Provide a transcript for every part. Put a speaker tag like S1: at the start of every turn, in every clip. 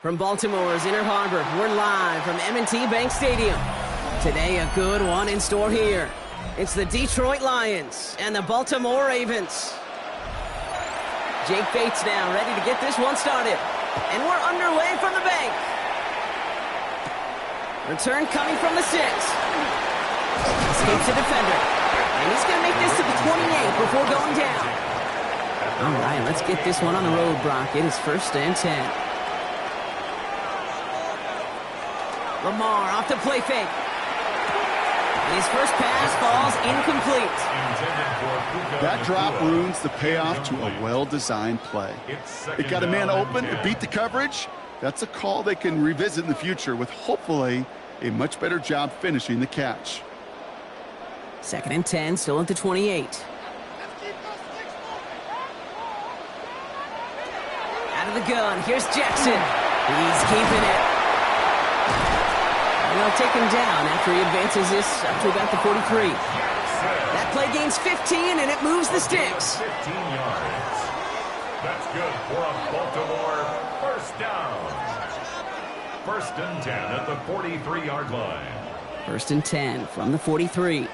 S1: From Baltimore's Inner Harbor, we're live from M&T Bank Stadium. Today, a good one in store here. It's the Detroit Lions and the Baltimore Ravens. Jake Bates now ready to get this one started. And we're underway from the bank. Return coming from the 6. Escapes the defender. And he's going to make this to the 28 before going down. All right, let's get this one on the road, Brock. It is 1st and 10. Lamar off the play fake. His first pass falls incomplete.
S2: That drop ruins the payoff to a well-designed play. It got a man open, it beat the coverage. That's a call they can revisit in the future with hopefully a much better job finishing the catch.
S1: 2nd and 10, still at the 28. Out of the gun, here's Jackson. He's keeping it. And they'll take him down after he advances this up to about the 43. That play gains 15, and it moves the sticks.
S3: 15 yards. That's good for a Baltimore first down. 1st and 10 at the 43-yard line.
S1: 1st and 10 from the 43.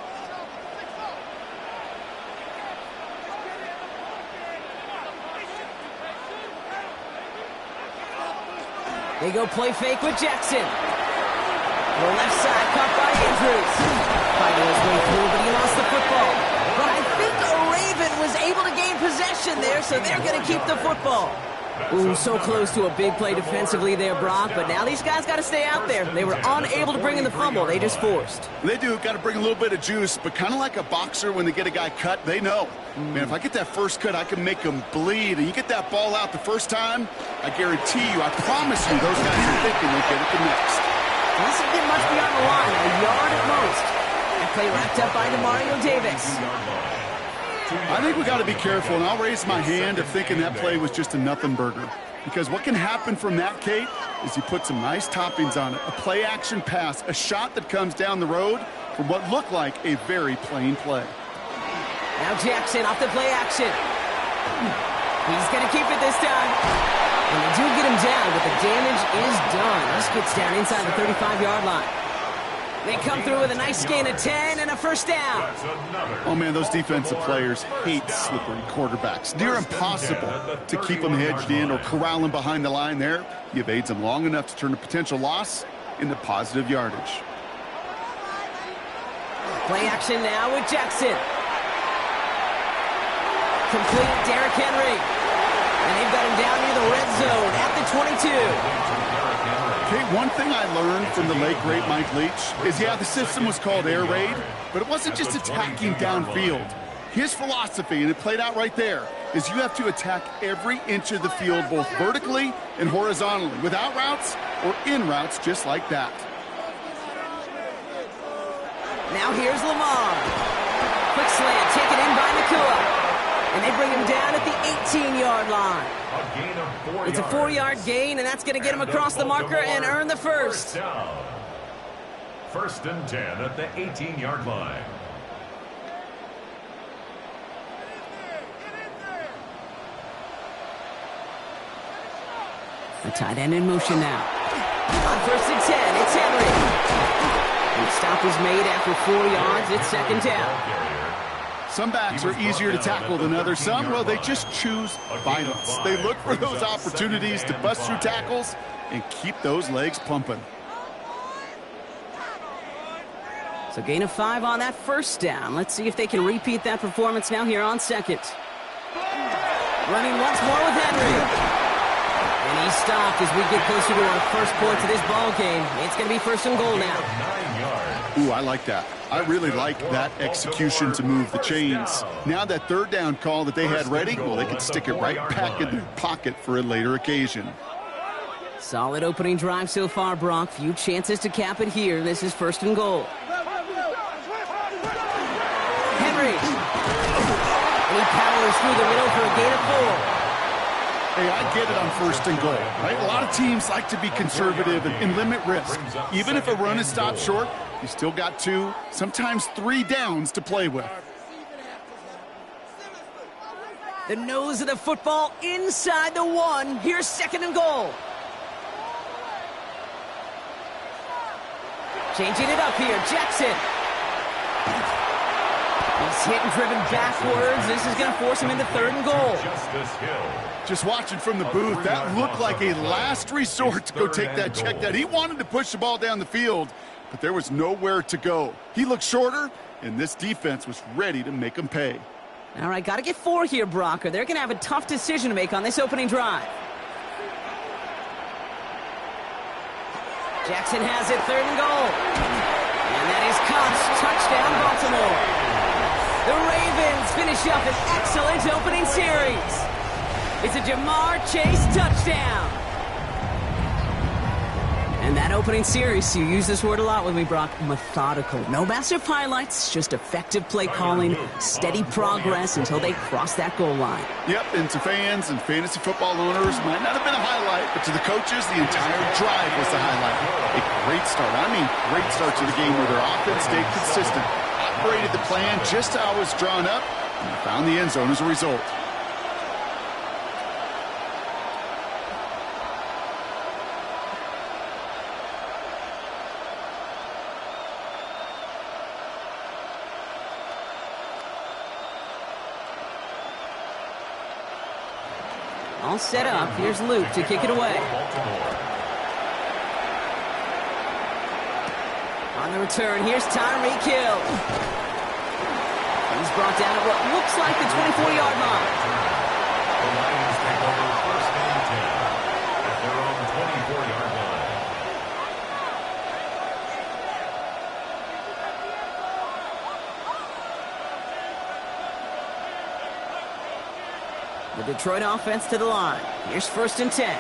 S1: They go play fake with Jackson. The left side caught by Andrews. Fighting his way through, but he lost the football. But I think a Raven was able to gain possession. possession there, so they're going to keep the football. Ooh, so close to a big play defensively there, Brock, but now these guys got to stay out there. They were unable to bring in the fumble. They just forced.
S2: They do. Got to bring a little bit of juice, but kind of like a boxer when they get a guy cut, they know. Man, if I get that first cut, I can make them bleed. And you get that ball out the first time, I guarantee you, I promise you, those guys are thinking they'll get it the next.
S1: Doesn't get much beyond the line, a yard at most. That play wrapped up by Demario Davis.
S2: I think we got to be careful, and I'll raise my hand of thinking that play was just a nothing burger. Because what can happen from that, Kate, is you put some nice toppings on it. A play-action pass, a shot that comes down the road from what looked like a very plain play.
S1: Now Jackson off the play action. He's going to keep it this time. And they do get him down, but the damage is done. This gets down inside the 35-yard line. They come through with a nice gain of 10 and a first down.
S2: Oh, man, those defensive players hate slippery quarterbacks. Near impossible to keep them hedged in or corral them behind the line there. He evades them long enough to turn a potential loss into positive yardage.
S1: Play action now with Jackson. Complete Derrick Henry. And they've got him down near the red zone at the 22.
S2: Okay, one thing I learned from the late, great Mike Leach is, yeah, the system was called air raid, but it wasn't just attacking downfield. His philosophy, and it played out right there, is you have to attack every inch of the field, both vertically and horizontally, without routes or in routes just like that.
S1: Now here's Lamar. Quick slant taken in by Nakua. And they bring him down at the 18-yard line. It's a 4-yard gain, and that's going to get him across the marker and earn the first.
S3: First and 10 at the 18-yard line.
S1: The tight end in motion now. On first and 10, it's Henry. The stop was made after 4 yards. It's second down.
S2: Some backs are easier to tackle than others. Some, well, they just choose violence. They look for those opportunities to bust through tackles and keep those legs pumping.
S1: So gain of 5 on that first down. Let's see if they can repeat that performance now here on second. Running once more with Henry. And he's stopped as we get closer to our first points of this ball game. It's going to be first and goal now.
S2: Ooh, I like that. I really like that execution to move the chains. Now that third down call that they had ready, well, they can stick it right back in their pocket for a later occasion.
S1: Solid opening drive so far, Brock. Few chances to cap it here. This is first and goal. Henry. And he powers through the middle for a gain of 4.
S2: Hey, I get it on first and goal, right? A lot of teams like to be conservative and limit risk. Even if a run is stopped short, you still got 2, sometimes 3 downs to play with.
S1: The nose of the football inside the 1. Here's second and goal. Changing it up here, Jackson. He's hit and driven backwards. This is going to force him into third and goal.
S2: Just watching from the booth, that looked like a last resort to go take that check down. He wanted to push the ball down the field, but there was nowhere to go. He looked shorter, and this defense was ready to make him pay.
S1: All right, got to get 4 here, Brock, or they're going to have a tough decision to make on this opening drive. Jackson has it, third and goal. And that is Cox, touchdown Baltimore. The Ravens finish up an excellent opening series. It's a Jamar Chase touchdown. And that opening series, you use this word a lot with me, Brock, methodical. No massive highlights, just effective play calling, steady progress until they cross that goal line.
S2: Yep, and to fans and fantasy football owners, might not have been a highlight, but to the coaches, the entire drive was the highlight. A great start. I mean, great start to the game where their offense stayed consistent, operated the plan just how it was drawn up, and found the end zone as a result.
S1: All set up. Here's Luke to kick it away. On the return, here's Tyreek Hill. He's brought down at what looks like the 24-yard line.
S3: The Lions take over 1st and 10 at their own 24-yard line.
S1: The Detroit offense to the line. Here's 1st and 10.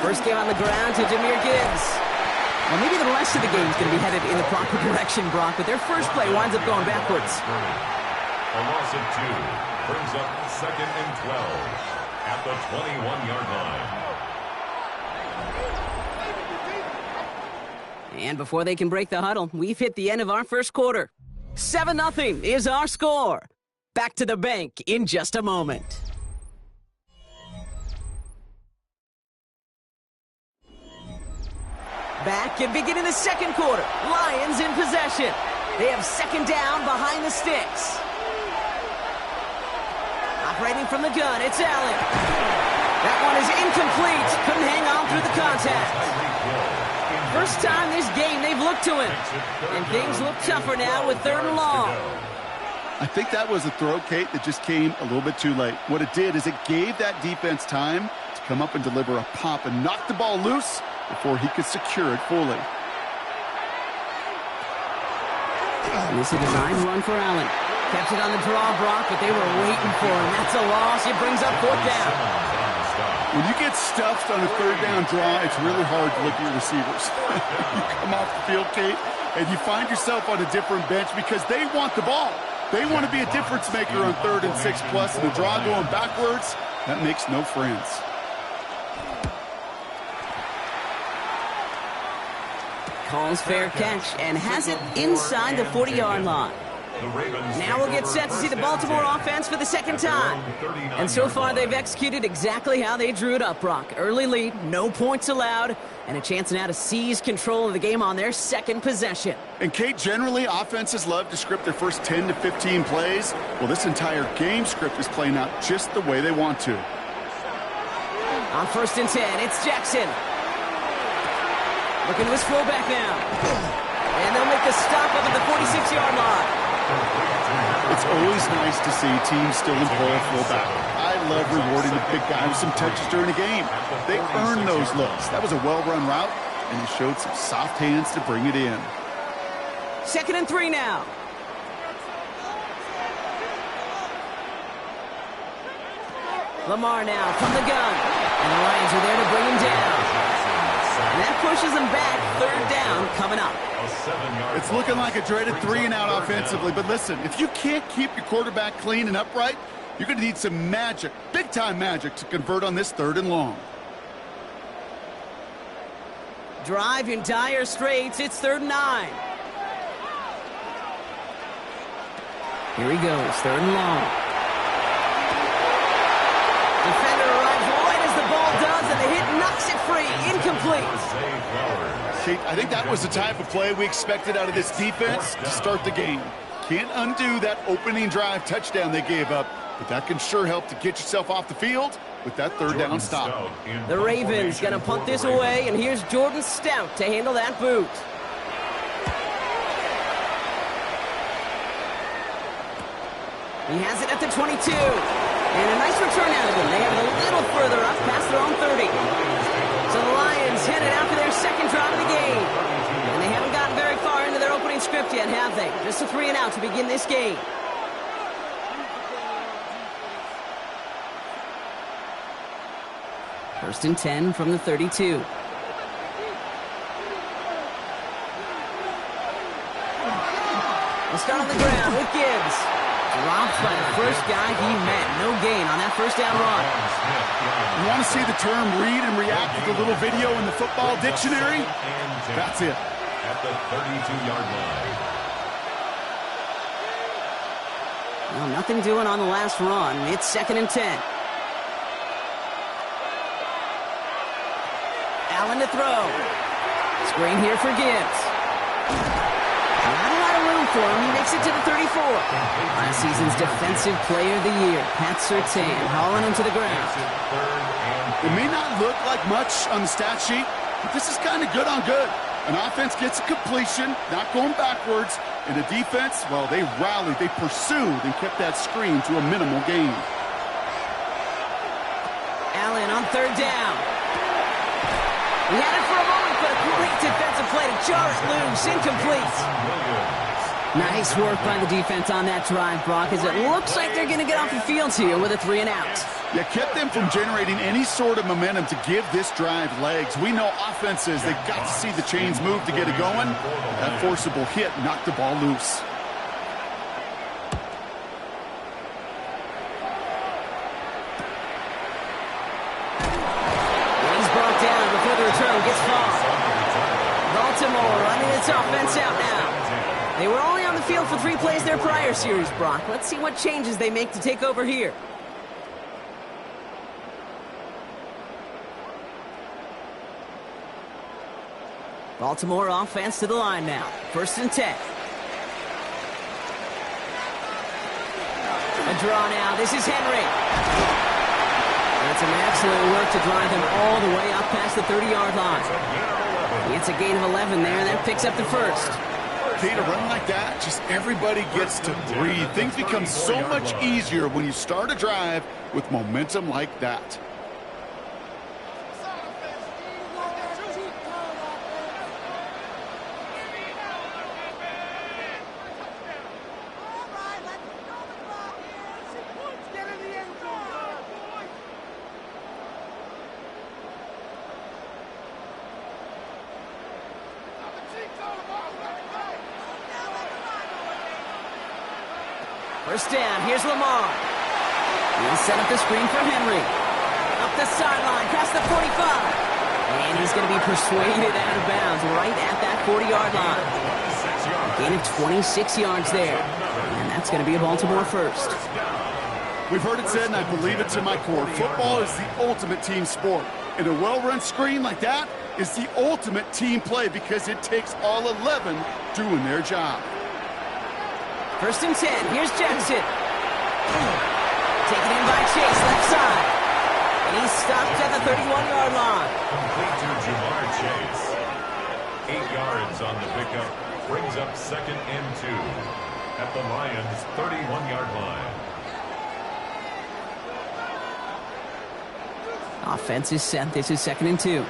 S1: First game on the ground to Jahmyr Gibbs. Well, maybe the rest of the game is going to be headed in the proper direction, Brock, but their first play winds up going backwards.
S3: A loss of 2 brings up 2nd and 12 at the 21-yard line.
S1: And before they can break the huddle, we've hit the end of our first quarter. 7-0 is our score. Back to the bank in just a moment. Back and beginning the second quarter. Lions in possession. They have 2nd down behind the sticks. Operating from the gun, it's Allen. That one is incomplete. Couldn't hang on through the contact. First time this game they've looked to him. And things look tougher now with 3rd and long.
S2: I think that was a throw, Kate, that just came a little bit too late. What it did is it gave that defense time to come up and deliver a pop and knock the ball loose before he could secure it fully.
S1: And this is a design run for Allen. Kept it on the draw, Brock, but they were waiting for him. That's a loss. It brings up 4th down.
S2: When you get stuffed on a 3rd down draw, it's really hard to look at your receivers. You come off the field, Kate, and you find yourself on a different bench because they want the ball. They want to be a difference maker on 3rd and 6+, and the draw going backwards, that makes no friends.
S1: Calls fair catch and has it inside the 40-yard line. Now we'll get set to see the Baltimore offense for the 2nd time. And so far, they've executed exactly how they drew it up, Brock. Early lead, no points allowed, and a chance now to seize control of the game on their 2nd possession.
S2: And, Kate, generally, offenses love to script their first 10 to 15 plays. Well, this entire game script is playing out just the way they want to.
S1: On 1st and 10, it's Jackson. Looking to his fullback now. And they'll make the stop up at the 46-yard line.
S2: It's always nice to see teams still employ a fullback. I love rewarding the big guy with some touches during a game. They earn those looks. That was a well-run route, and he showed some soft hands to bring it in.
S1: 2nd and 3 now. Lamar now from the gun. And the Lions are there to bring him down. And that pushes them back. 3rd down coming up.
S2: It's looking like a dreaded 3-and-out offensively, but listen, if you can't keep your quarterback clean and upright, you're going to need some magic, big-time magic, to convert on this 3rd and long.
S1: Drive in dire straits. It's 3rd and 9. Here he goes, 3rd and long. Defender arrives right as the ball does, and the hit knocks it free. Incomplete.
S2: Kate, I think that was the type of play we expected out of this defense to start the game. Can't undo that opening drive touchdown they gave up, but that can sure help to get yourself off the field with that 3rd down stop.
S1: The Ravens going to punt this away, and here's Jordan Stout to handle that boot. He has it at the 22. And a nice return out of him. They have it a little further up past their own 30. So the Lions headed out for their 2nd drive of the game. And they haven't gotten very far into their opening script yet, have they? Just a 3-and-out to begin this game. First and 10 from the 32. We'll start on the ground with Gibbs. Dropped by the first guy he met. No gain on that 1st down run.
S2: You want to see the term read and react with a little video in the football dictionary? That's it.
S3: At the 32-yard line.
S1: Well, nothing doing on the last run. It's 2nd and 10. Allen to throw. Screen here for Gibbs. Not a lot of room for him. He makes it to the 34. Last season's Defensive Player of the Year, Pat Surtain, hauling him to the ground.
S2: It may not look like much on the stat sheet, but this is kind of good on good. An offense gets a completion, not going backwards, and the defense, well, they rallied, they pursued, and kept that screen to a minimal gain.
S1: Allen on third down. He had it for a moment, but a great defensive play to jar it loose. Incomplete. Nice work by the defense on that drive, Brock, as it looks like they're going to get off the field here with a 3-and-out.
S2: Yeah, kept them from generating any sort of momentum to give this drive legs. We know offenses, they've got to see the chains move to get it going. That forcible hit knocked the ball loose.
S1: He's brought down before the return gets far. Baltimore running its offense out now. They were only on the field for 3 plays their prior series, Brock. Let's see what changes they make to take over here. Baltimore offense to the line now. 1st and 10. A draw now. This is Henry. And some excellent work to drive him all the way up past the 30-yard line. He gets a gain of 11 there, and that picks up the first.
S2: Okay, to run like that, just everybody gets to breathe. Things become so much easier when you start a drive with momentum like that.
S1: First down, here's Lamar. He'll set up the screen for Henry. Up the sideline, past the 45. And he's going to be persuaded out of bounds right at that 40-yard line. A gain of 26 yards there. And that's going to be a Baltimore first.
S2: We've heard it said, and I believe it to my core, football is the ultimate team sport. And a well-run screen like that is the ultimate team play because it takes all 11 doing their job.
S1: 1st and 10. Here's Jackson. Taken in by Chase, left side. And he's stopped at the 31-yard line.
S3: Complete to Jamar Chase. 8 yards on the pickup. Brings up 2nd and 2 at the Lions' 31-yard line.
S1: Offense is set. This is 2nd and 2.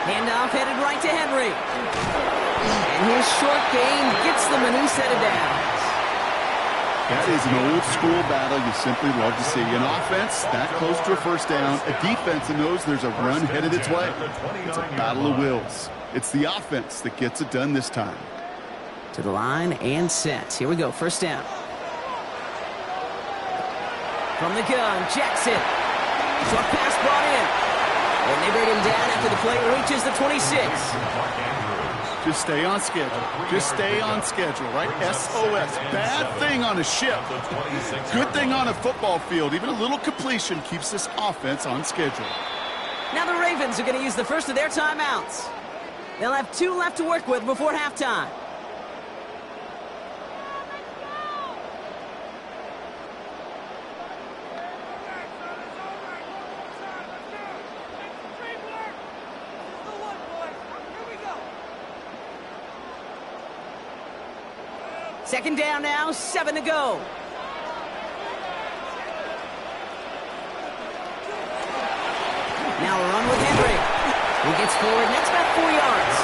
S1: Handoff headed right to Henry. And his short gain gets them a new set of downs.
S2: That is an old-school battle you simply love to see. An offense that close to a first down, a defense that knows there's a run headed its way. It's a battle of wills. It's the offense that gets it done this time.
S1: To the line and set. Here we go, 1st down. From the gun, Jackson. Short pass brought in. And they bring him down after the play reaches the 26.
S2: Just stay on schedule. Just stay on schedule, right? SOS. Bad thing on a ship. Good thing on a football field. Even a little completion keeps this offense on schedule.
S1: Now the Ravens are going to use the first of their timeouts. They'll have 2 left to work with before halftime. Second down now, 7 to go. Now a run with Henry. He gets forward, and that's about 4 yards.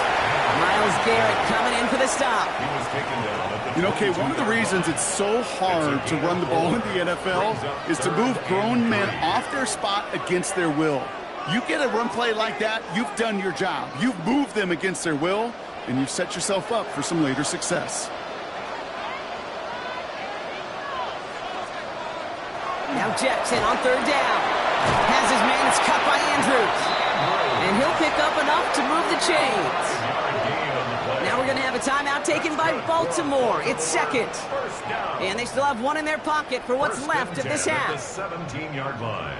S1: Myles Garrett coming in for the stop.
S3: He was taken down at the
S2: You know, Kay, one of the reasons it's so hard to run the ball in the NFL is to move grown men off their spot against their will. You get a run play like that, you've done your job. You've moved them against their will, and you've set yourself up for some later success.
S1: Now Jackson on 3rd down. Has his man, it's cut by Andrews. And he'll pick up enough to move the chains. Now we're going to have a timeout taken by Baltimore. It's 2nd. And they still have 1 in their pocket for what's left of this half.
S3: The 17-yard line.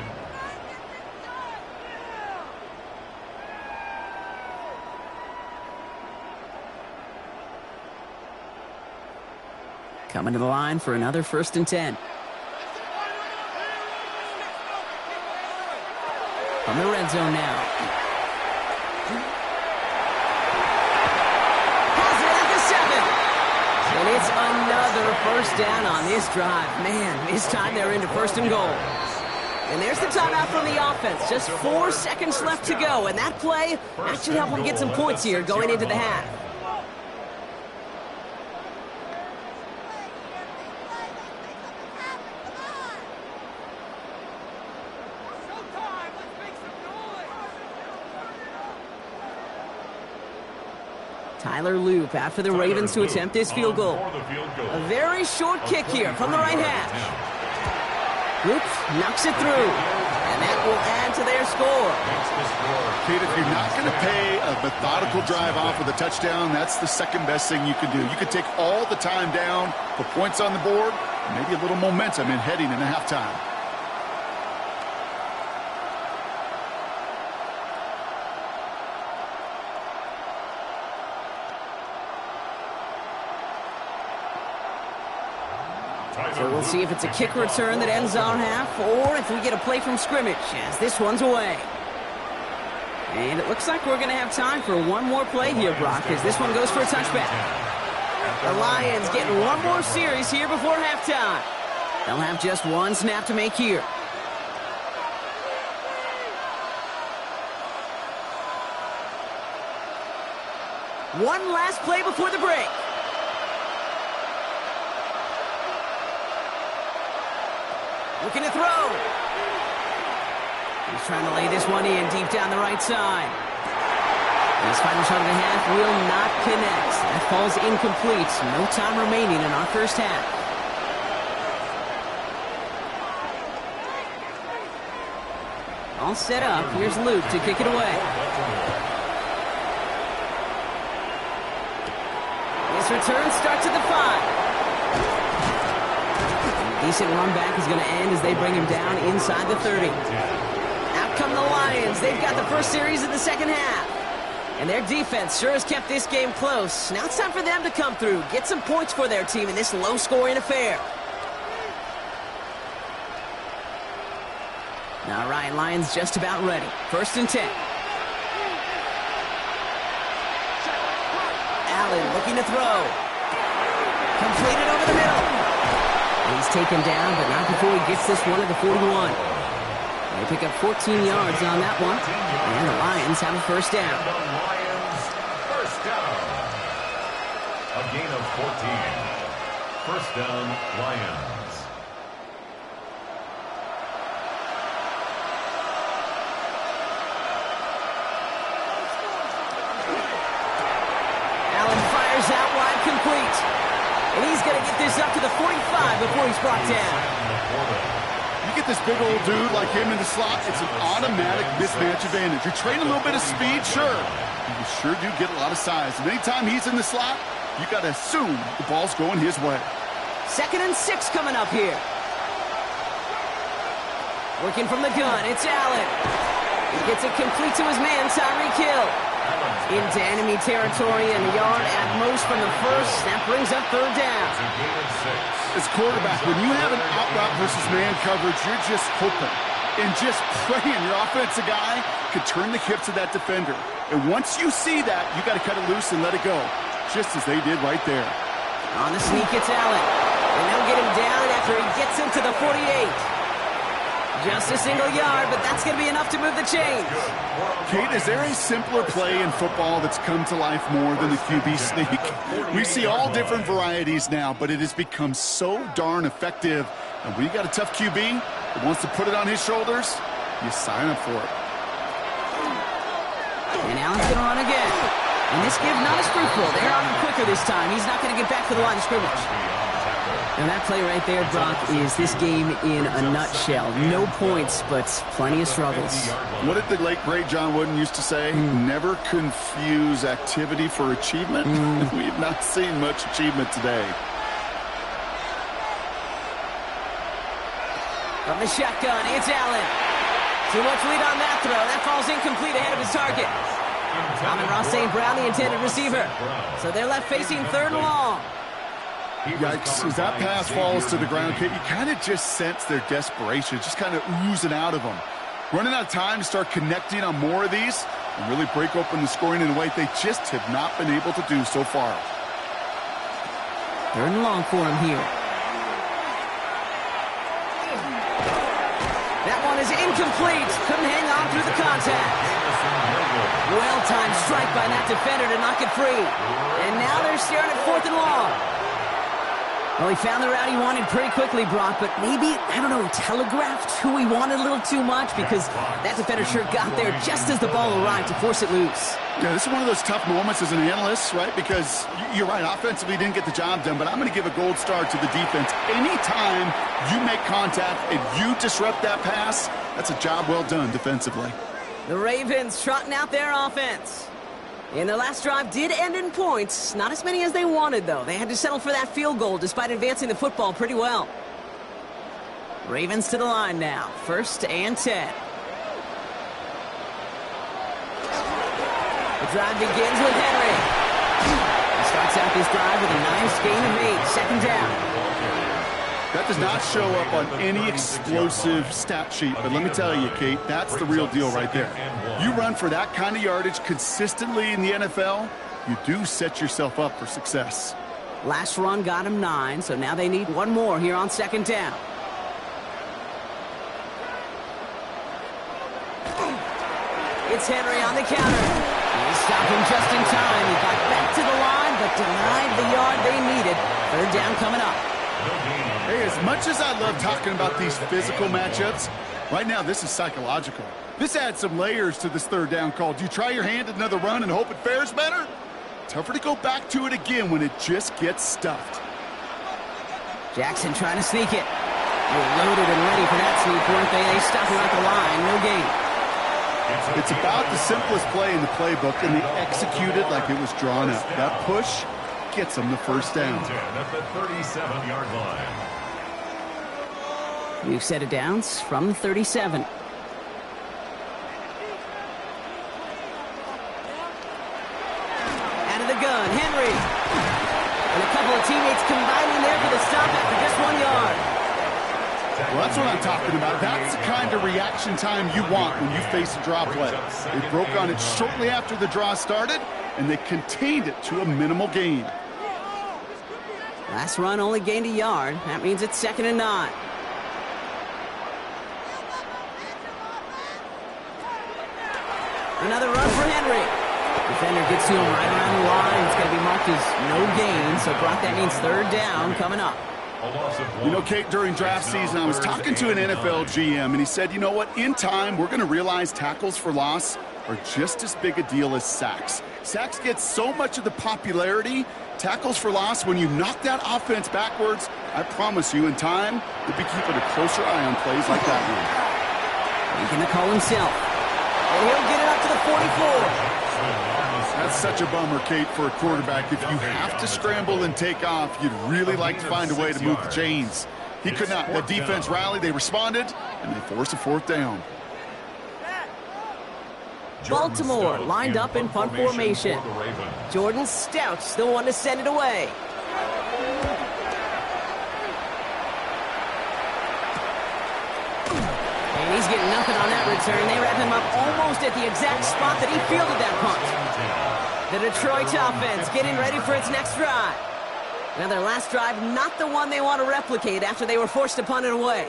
S1: Coming to the line for another 1st and 10. From the red zone now. gets another first down on this drive. Man, this time they're into first and goal. And there's the timeout from the offense. Just 4 seconds left to go. And that play, that should help them get some points here going into the half. Tyler Loop after the Ravens to attempt this field goal. A very short kick here from the right hash. Loop knocks it through, and that will add to their score.
S2: Kate, if you're not going to pay a methodical drive off with a touchdown, that's the second best thing you can do. You can take all the time down, put points on the board, maybe a little momentum in heading into halftime.
S1: So we'll see if it's a kick return that ends our half, or if we get a play from scrimmage, as this one's away. And it looks like we're going to have time for one more play here, Brock, as this one goes for a touchback. The Lions getting one more series here before halftime. They'll have just one snap to make here. One last play before the break. Looking to throw. He's trying to lay this one in deep down the right side. His final shot of the half will not connect. That falls incomplete. No time remaining in our first half. All set up. Here's Luke to kick it away. This return starts at the 5. Decent run back is going to end as they bring him down inside the 30. Out come the Lions. They've got the first series in the second half. And their defense sure has kept this game close. Now it's time for them to come through, get some points for their team in this low-scoring affair. All right, Lions just about ready. First and 10. Allen looking to throw. Completed over the middle. He's taken down, but not before he gets this one at the 41. They pick up 14 yards on that one, and the Lions have a first down.
S3: The Lions, first down. A gain of 14. First down, Lions.
S1: Allen fires out wide, complete. And he's going to get this up to the 45 before he's brought down.
S2: You get this big old dude like him in the slot, it's an automatic mismatch advantage. You're trading a little bit of speed, sure. You sure do get a lot of size. And anytime he's in the slot, you got to assume the ball's going his way.
S1: 2nd and 6 coming up here. Working from the gun, it's Allen. He gets it complete to his man, Tyreek Hill. Into enemy territory and a yard at most from the first. That brings up third down.
S2: As quarterback, when you have an out route versus man coverage, you're just hoping and just praying your offensive guy could turn the hips of that defender. And once you see that, you got to cut it loose and let it go, just as they did right there.
S1: On the sneak, it's Allen. And they'll get him down after he gets into the 48. Just a single yard, but that's going to be enough to move the chains.
S2: Kate, is there a simpler play in football that's come to life more than the QB sneak? We see all different varieties now, but it has become so darn effective. And when you got a tough QB that wants to put it on his shoulders, you sign up for it.
S1: And Allen's going to run again. And this give not as fruitful. They're on him quicker this time. He's not going to get back to the line of scrimmage. And that play right there, Brock, is this game in a nutshell. No points, but plenty of struggles.
S2: What did the late, great John Wooden used to say? Never confuse activity for achievement. We've not seen much achievement today.
S1: From the shotgun, it's Allen. Too much lead on that throw. That falls incomplete ahead of his target. Amon-Ra St. Brown, the intended receiver. So they're left facing third and long.
S2: Yikes, as that pass falls to the ground, Kate, you kind of just sense their desperation, just kind of oozing out of them. Running out of time to start connecting on more of these and really break open the scoring in a way they just have not been able to do so far.
S1: Third and long for him here. That one is incomplete. Couldn't hang on through the contact. Well-timed strike by that defender to knock it free. And now they're staring at 4th and long. Well, he found the route he wanted pretty quickly, Brock, but maybe, I don't know, telegraphed who he wanted a little too much because that defender sure got there just as the ball arrived to force it loose.
S2: Yeah, this is one of those tough moments as an analyst, right? Because you're right, offensively didn't get the job done, but I'm going to give a gold star to the defense. Anytime you make contact and you disrupt that pass, that's a job well done defensively.
S1: The Ravens trotting out their offense. And their last drive did end in points. Not as many as they wanted, though. They had to settle for that field goal despite advancing the football pretty well. Ravens to the line now. 1st and 10. The drive begins with Henry. He starts out this drive with a nice gain of 8. 2nd down.
S2: That does not show up on any explosive stat sheet, but let me tell you, Kate, that's the real deal right there. You run for that kind of yardage consistently in the NFL, you do set yourself up for success.
S1: Last run got him 9, so now they need one more here on 2nd down. It's Henry on the counter. They stopped him just in time. He got back to the line, but denied the yard they needed. 3rd down coming up.
S2: Hey, as much as I love talking about these physical matchups, right now this is psychological. This adds some layers to this 3rd down call. Do you try your hand at another run and hope it fares better? Tougher to go back to it again when it just gets stuffed.
S1: Jackson trying to sneak it. They were loaded and ready for that sneak, weren't they? They stopped him at the line. No gain.
S2: It's about the simplest play in the playbook, and they execute it like it was drawn up. That push gets them the 1st down.
S3: At the 37-yard line.
S1: We've set it downs from the 37. Out of the gun, Henry. And a couple of teammates combining there for the stop after just 1 yard.
S2: Well, that's what I'm talking about. That's the kind of reaction time you want when you face a draw play. They broke on it shortly after the draw started, and they contained it to a minimal gain.
S1: Last run only gained a yard. That means it's 2nd and 9. Another run for Henry. Defender gets to him right around the line. It's going to be marked as no gain, so Brock, that means 3rd down coming up.
S2: You know, Kate, during draft season, I was talking to an NFL GM, and he said, you know what, in time, we're going to realize tackles for loss are just as big a deal as sacks. Sacks get so much of the popularity. Tackles for loss, when you knock that offense backwards, I promise you, in time, you'll be keeping a closer eye on plays like that one.
S1: Making the call himself. And he'll get it up to the 44.
S2: That's such a bummer, Kate, for a quarterback. If you have to scramble and take off, you'd really like to find a way to move the chains. He could not. The defense rallied, they responded, and they forced a 4th down.
S1: Baltimore lined up in punt formation. Jordan Stout's the one to send it away. And he's getting nothing on that return. They wrap him up almost at the exact spot that he fielded that punt. The Detroit offense getting ready for its next drive. Now their last drive, not the one they want to replicate after they were forced to punt it away.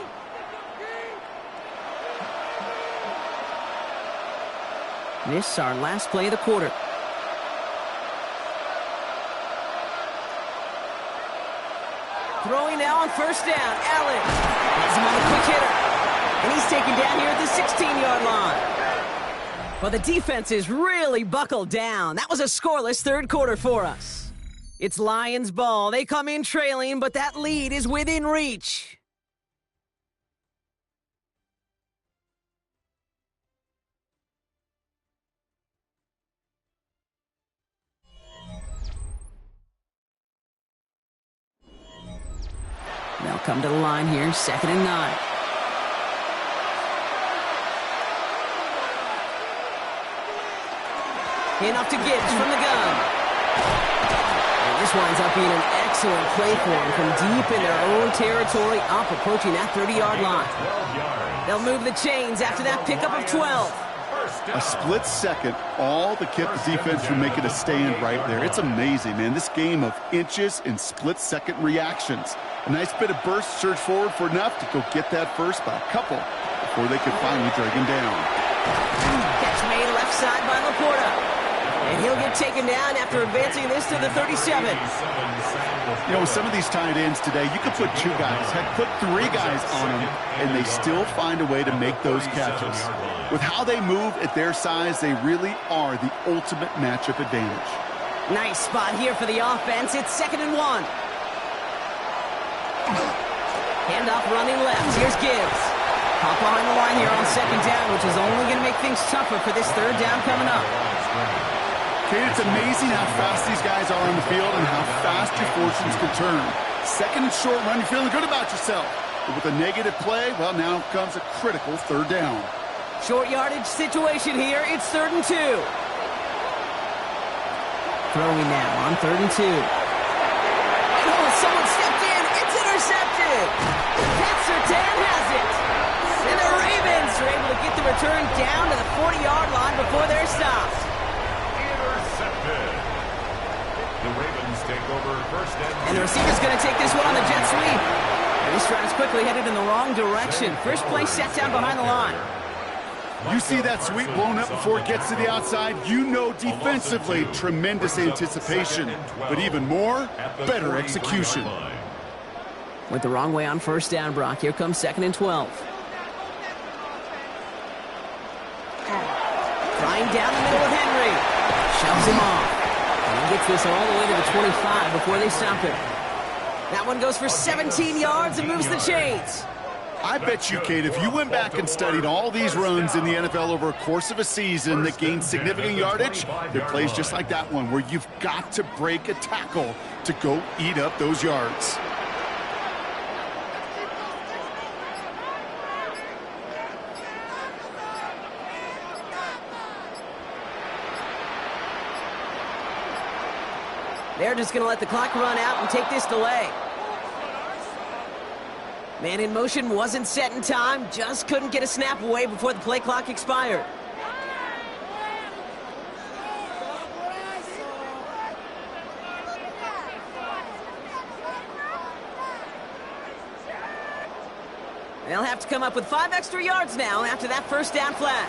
S1: This our last play of the quarter. Throwing now on 1st down. Allen has him on a quick hitter. And he's taken down here at the 16-yard line. Well, the defense is really buckled down. That was a scoreless 3rd quarter for us. It's Lions ball. They come in trailing, but that lead is within reach. They'll come to the line here, 2nd and 9. Handoff to Gibbs from the gun. And this winds up being an excellent play for him from deep in their own territory, up approaching that 30-yard line. They'll move the chains after that pickup of 12.
S2: A split second, all that kept the defense from making a stand right there. It's amazing, man. This game of inches and split-second reactions. A nice bit of burst, surge forward for enough to go get that first by a couple before they could finally drag him down.
S1: Catch made left side by Laporta. And he'll get taken down after advancing this to the 37.
S2: You know, with some of these tight ends today, you could put 2 guys, heck, put 3 guys on them, and they still find a way to make those catches. With how they move at their size, they really are the ultimate matchup advantage.
S1: Nice spot here for the offense. It's 2nd and 1. Handoff running left. Here's Gibbs. Hop behind the line here on 2nd down, which is only going to make things tougher for this 3rd down coming up.
S2: Kate, it's amazing how fast these guys are on the field and how fast your fortunes can turn. 2nd and short run, you're feeling good about yourself. But with a negative play, well, now comes a critical 3rd down.
S1: Short yardage situation here. It's 3rd and 2. Throwing now on 3rd and 2. Oh, someone stepped in. It's intercepted. Pat Surtain has it. And the Ravens are able to get the return down to the 40-yard line before they're stopped.
S3: The Ravens take over 1st
S1: and the receiver's going to take this one on the jet sweep. And this drive's quickly headed in the wrong direction. First play set down behind the line.
S2: You see that sweep blown up before it gets to the outside, you know defensively tremendous anticipation, but even more, better execution.
S1: Went the wrong way on 1st down, Brock. Here comes 2nd and 12. Trying down the middle with Henry. Shoves him off. And he gets this all the way to the 25 before they stop him. That one goes for 17 yards and moves the chains.
S2: I bet you, Kate, if you went back and studied all these runs in the NFL over a course of a season that gained significant yardage, there are plays just like that one where you've got to break a tackle to go eat up those yards.
S1: They're just going to let the clock run out and take this delay. Man in motion wasn't set in time, just couldn't get a snap away before the play clock expired. They'll have to come up with 5 extra yards now after that 1st down flag.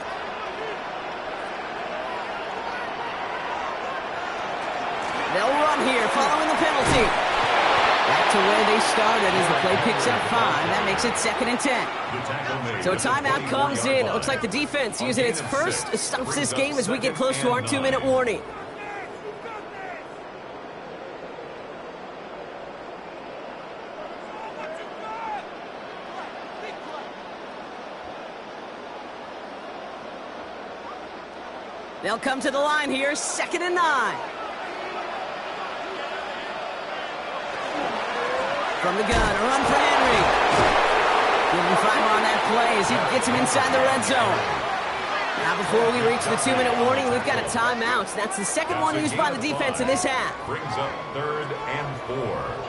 S1: They'll run here following the penalty. Back to where they started as the play picks up 5. That makes it 2nd and 10. So a timeout comes in. It looks like the defense using its first stops this game as we get close to our 2-minute warning. They'll come to the line here, 2nd and 9. From the gun, a run for Henry. Give him 5 on that play as he gets him inside the red zone. Now before we reach the 2-minute warning, we've got a timeout. That's the 2nd one used by the defense in this half.
S3: Brings up 3rd and 4.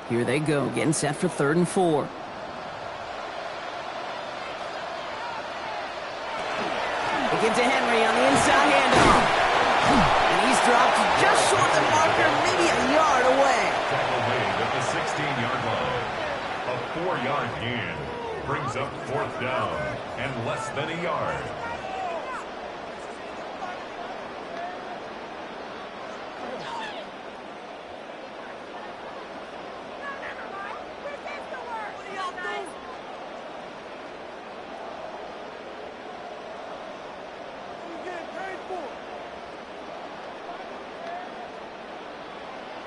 S1: Here they go, getting set for 3rd and 4. They give to Henry on the inside handoff. And he's dropped just short of the marker, maybe a yard away.
S3: Tackle made at the 16-yard line. A 4-yard gain brings up 4th down and less than a yard.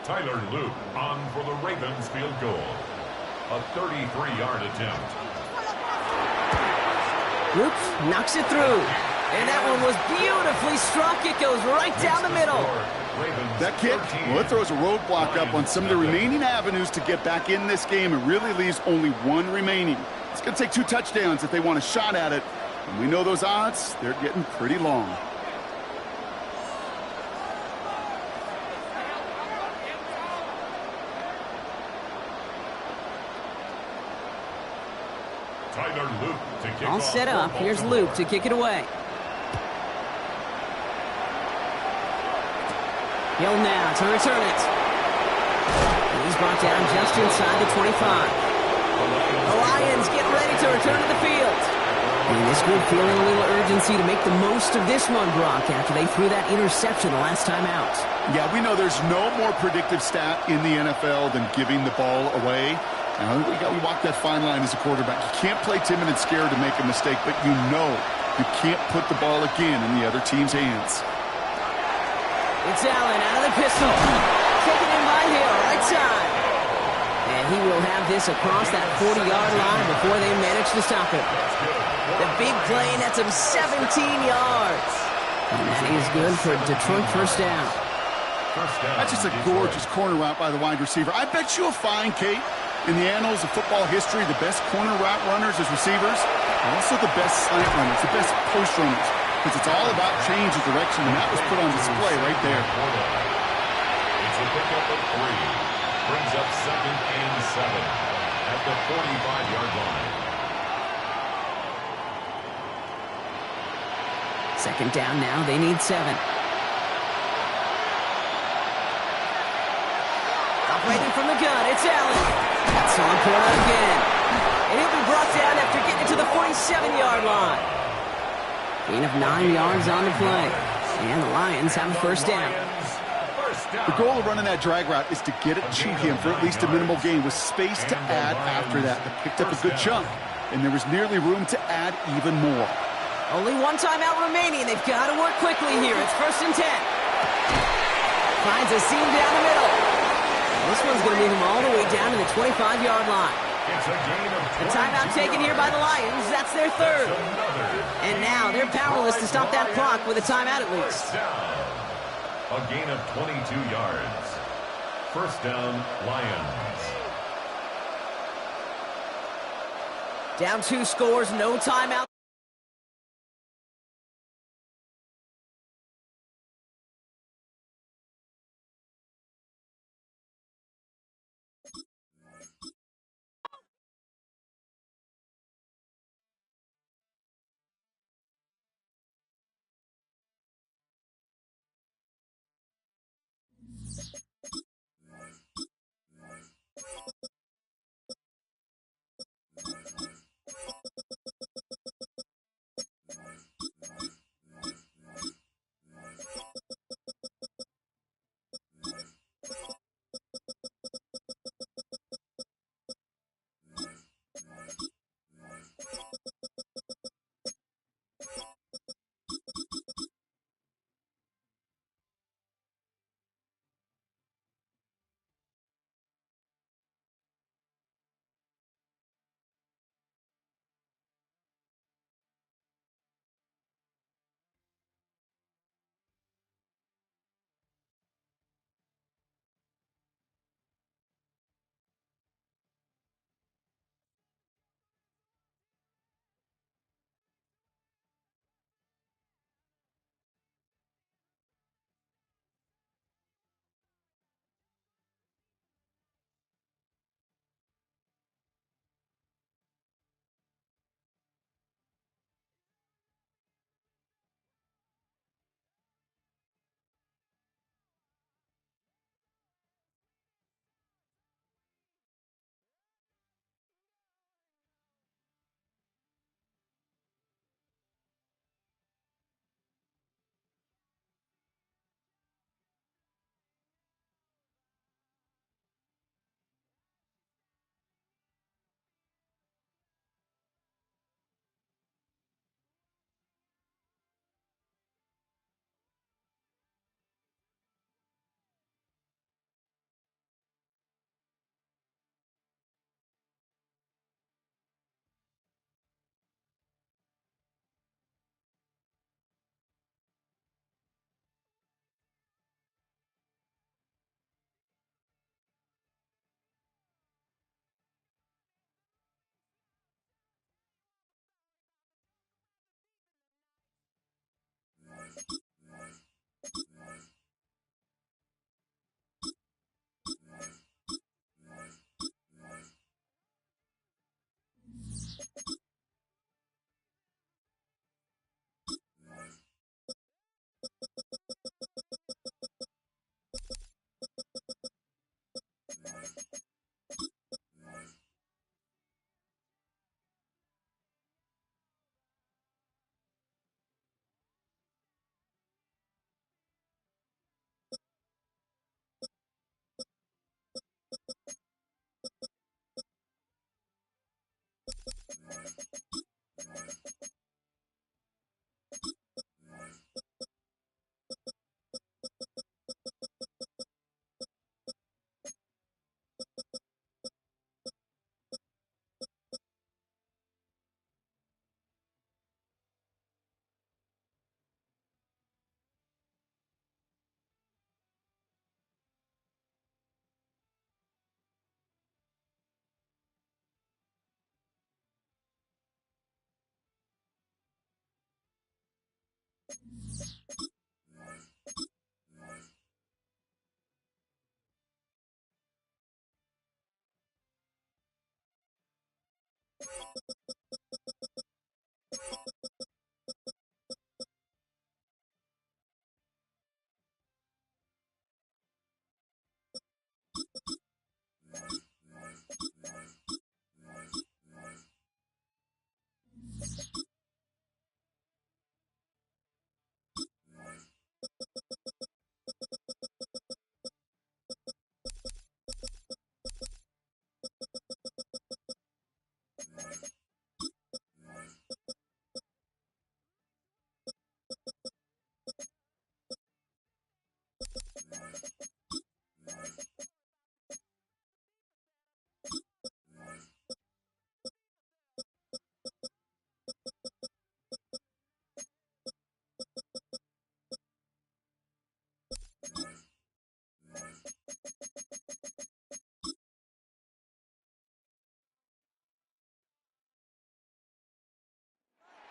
S3: Tyler Luke on for the Ravens field goal. A 33-yard attempt.
S1: Luke knocks it through. And that one was beautifully struck. It goes right down the middle.
S2: That kick, well, it throws a roadblock up on some of the remaining avenues to get back in this game. It really leaves only 1 remaining. It's going to take 2 touchdowns if they want a shot at it. And we know those odds, they're getting pretty long.
S1: All set up. Here's Luke to kick it away. Hill now to return it. And he's brought down just inside the 25. The Lions get ready to return to the field. And this group feeling a little urgency to make the most of this one, Brock, after they threw that interception the last time out.
S2: Yeah, we know there's no more predictive stat in the NFL than giving the ball away. Now, we walk that fine line as a quarterback. You can't play timid and scared to make a mistake, but you know you can't put the ball again in the other team's hands.
S1: It's Allen out of the pistol. Taken in by Hill, right side. And he will have this across that 40-yard line before they manage to stop him. The big play nets him 17 yards. And that is good for Detroit first down.
S2: That's just a gorgeous corner route by the wide receiver. I bet you'll find, Kate, in the annals of football history, the best corner route runners as receivers, also the best slant runners, the best post runners, because it's all about change of direction, and that was put on display right there.
S3: It's a pickup of 3. Brings up 2nd and 7 at the 45-yard line.
S1: Second down now. They need 7. Operating from the gun, it's Allen. That's on corner again. And he'll be brought down after getting to the 47-yard line. Gain of 9 yards on the play. And the Lions have a first down.
S2: The goal of running that drag route is to get it to him for at least a minimal gain with space to add after that. They picked up a good chunk, and there was nearly room to add even more.
S1: Only one timeout remaining. They've got to work quickly here. It's 1st and 10. Finds a seam down the middle. This one's going to move him all the way down to the 25-yard line.
S3: It's a gain of 22.
S1: The timeout taken here by the Lions. That's their 3rd. And now they're powerless to stop that clock with a timeout at least.
S3: A gain of 22 yards. First down, Lions.
S1: Down 2 scores, no timeout.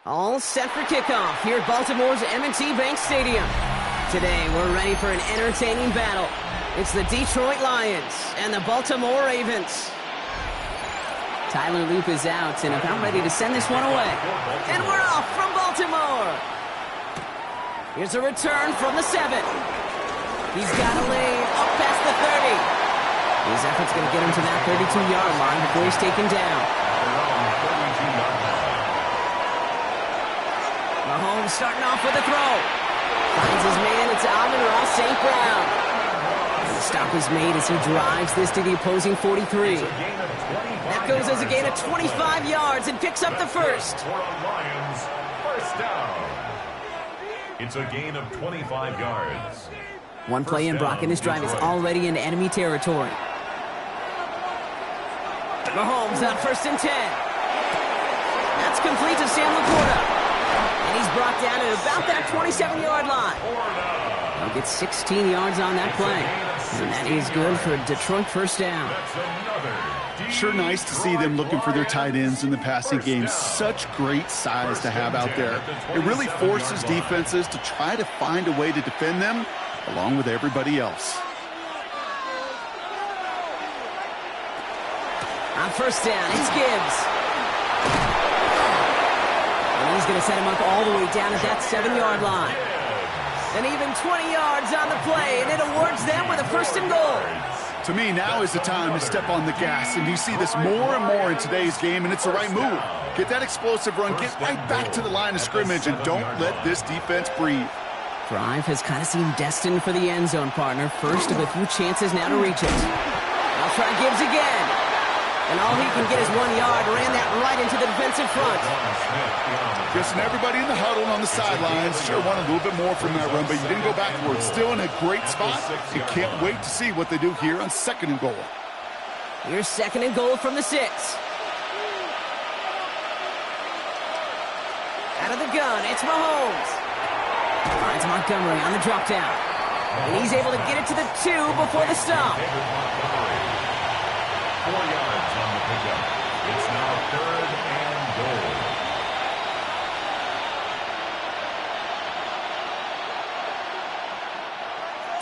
S1: All set for kickoff here at Baltimore's M&T Bank Stadium. Today, we're ready for an entertaining battle. It's the Detroit Lions and the Baltimore Ravens. Tyler Loop is out and about ready to send this one away. And we're off from Baltimore. Here's a return from the 7. He's got a lane up past the 30. His effort's going to get him to that 32-yard line before he's taken down. Mahomes starting off with a throw. Finds his man, it's Amon-Ra St. Brown. And the stop is made as he drives this to the opposing 43. That goes as a gain of 25 yards and picks up the first.
S3: First down. It's a gain of 25 yards.
S1: One play in, Brock, and his drive is already in enemy territory. Mahomes on 1st and 10. That's complete to Sam Laporta. And he's brought down at about that 27-yard line. He'll get 16 yards on that play. And that is good for a Detroit first down.
S2: Sure nice to see them looking for their tight ends in the passing game. Such great size to have out there. It really forces defenses to try to find a way to defend them along with everybody else.
S1: On 1st down, it's Gibbs. And he's going to set him up all the way down at that 7-yard line. And even 20 yards on the play, and it awards them with a 1st and goal.
S2: To me, now is the time to step on the gas, and you see this more and more in today's game, and it's the right move. Get that explosive run, get right back to the line of scrimmage, and don't let this defense breathe.
S1: Drive has kind of seemed destined for the end zone, partner. First of a few chances now to reach it. They'll try Gibbs again. And all he can get is 1 yard. Ran that right into the defensive front.
S2: Guessing everybody in the huddle and on the sidelines sure wanted a little bit more from that run, but you didn't go backwards. Still in a great spot. You can't wait to see what they do here on 2nd and goal.
S1: Here's 2nd and goal from the 6. Out of the gun, it's Mahomes. Finds Montgomery on the drop down. And he's able to get it to the 2 before the stop.
S3: 4 yards on the pickup. It's now 3rd and goal.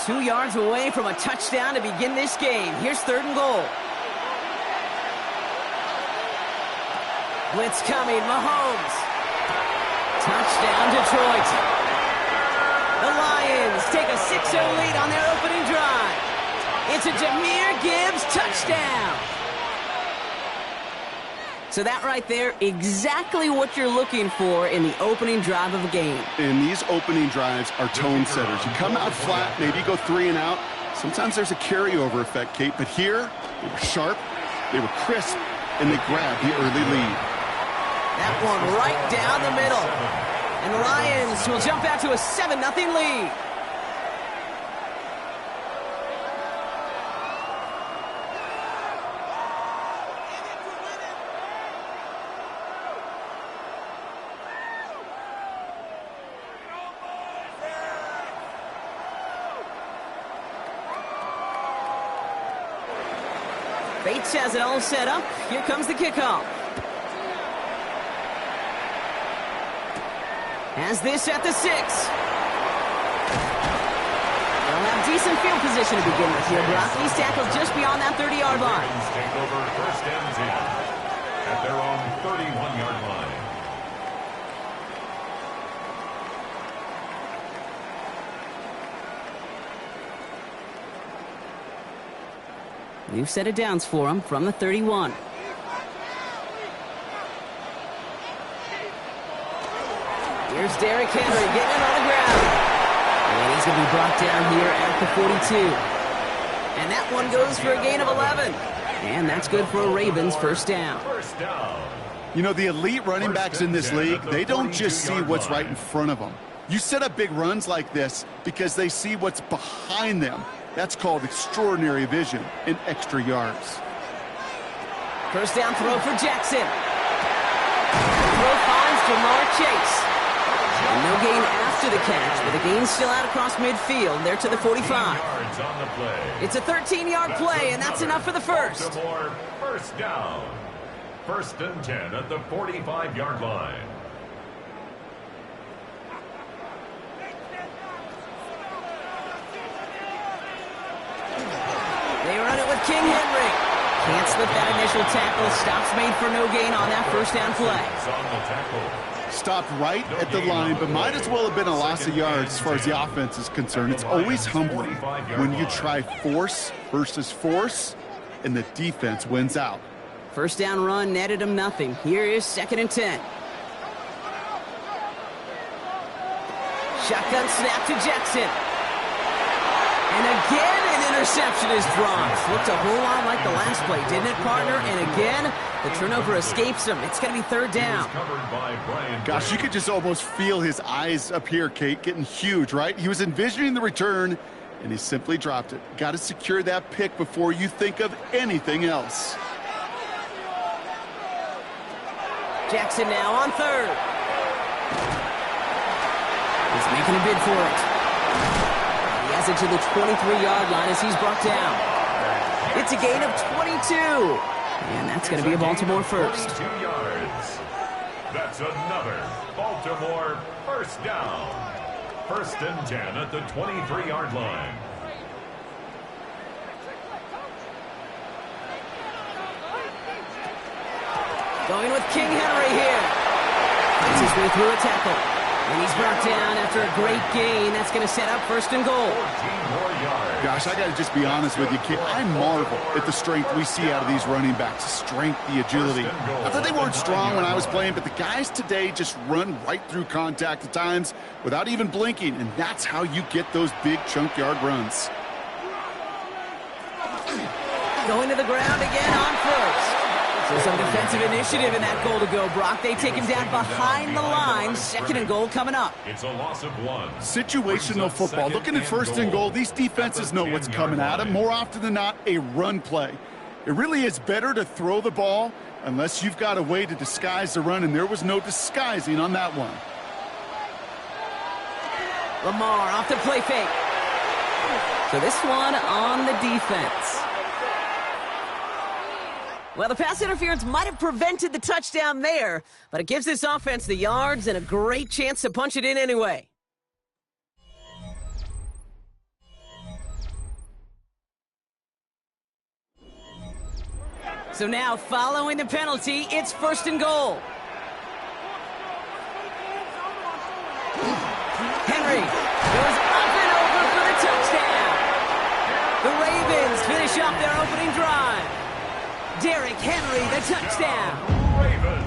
S1: Two yards away from a touchdown to begin this game. Here's 3rd and goal. Blitz coming, Mahomes. Touchdown, Detroit. The Lions take a 6-0 lead on their opening drive. It's a Jahmyr Gibbs touchdown. So that right there, exactly what you're looking for in the opening drive of a game.
S2: And these opening drives are tone setters. You come out flat, maybe you go 3 and out. Sometimes there's a carryover effect, Kate, but here they were sharp, they were crisp, and they grabbed the early lead.
S1: That one right down the middle. And the Lions will jump out to a 7-0 lead. Bates has it all set up. Here comes the kickoff. Has this at the 6. They'll have decent field position to begin with here, Brock. He's tackled just beyond that 30-yard line.
S3: Take over first and 10 at their own 31-yard line.
S1: New set of downs for him from the 31. Here's Derrick Henry getting it on the ground. And he's going to be brought down here at the 42. And that one goes for a gain of 11. And that's good for a Ravens first down.
S3: First down.
S2: You know, the elite running backs in this league, they don't just see what's right in front of them. You set up big runs like this because they see what's behind them. That's called extraordinary vision and extra yards.
S1: First down throw for Jackson. Throw finds Jamar Chase. And no gain after the catch, but the gain's still out across midfield. They're to the 45.
S3: Yards on the play.
S1: It's a 13-yard play, and that's enough for the first.
S3: Baltimore first down. First and 10 at the 45-yard line.
S1: They run it with King Henry. Can't slip that initial tackle. Stops made for no gain on that first down play.
S3: On the tackle.
S2: Stopped right at the line, but might as well have been a loss of yards as far as the offense is concerned. It's always humbling when you try force versus force, and the defense wins out.
S1: First down run netted him nothing. Here is second and 10. Shotgun snap to Jackson. And again, an interception is dropped. Looked a whole lot like the last play, didn't it, partner? And again, the turnover escapes him. It's going to be third down.
S2: Gosh, you could just almost feel his eyes up here, Kate, getting huge, right? He was envisioning the return, and he simply dropped it. Got to secure that pick before you think of anything else.
S1: Jackson now on third. He's making a bid for it. He has it to the 23-yard line as he's brought down. It's a gain of 22. And that's going to be a Baltimore first.
S3: 22 yards. That's another Baltimore first down. First and 10 at the 23-yard line.
S1: Going with King Henry here. Finds his way through a tackle. And he's brought down after a great gain. That's going to set up first and goal.
S3: 14 more yards.
S2: Gosh, I got to just be honest with you, kid. I marvel at the strength we see out of these running backs. The strength, the agility. I thought they weren't strong when I was playing, but the guys today just run right through contact at times without even blinking, and that's how you get those big chunk yard runs.
S1: Going to the ground again on first. So some defensive initiative in that goal to go, Brock. They take him down behind the line. Second and goal coming up.
S3: It's a loss of 1.
S2: Situational football. Looking at first and goal, these defenses know what's coming at them. More often than not, a run play. It really is better to throw the ball unless you've got a way to disguise the run, and there was no disguising on that one.
S1: Lamar off the play fake. So this one on the defense. Well, the pass interference might have prevented the touchdown there, but it gives this offense the yards and a great chance to punch it in anyway. So now, following the penalty, it's first and goal. Henry goes up and over for the touchdown. The Ravens finish off their opening drive. Derrick Henry, the touchdown.
S3: Ravens.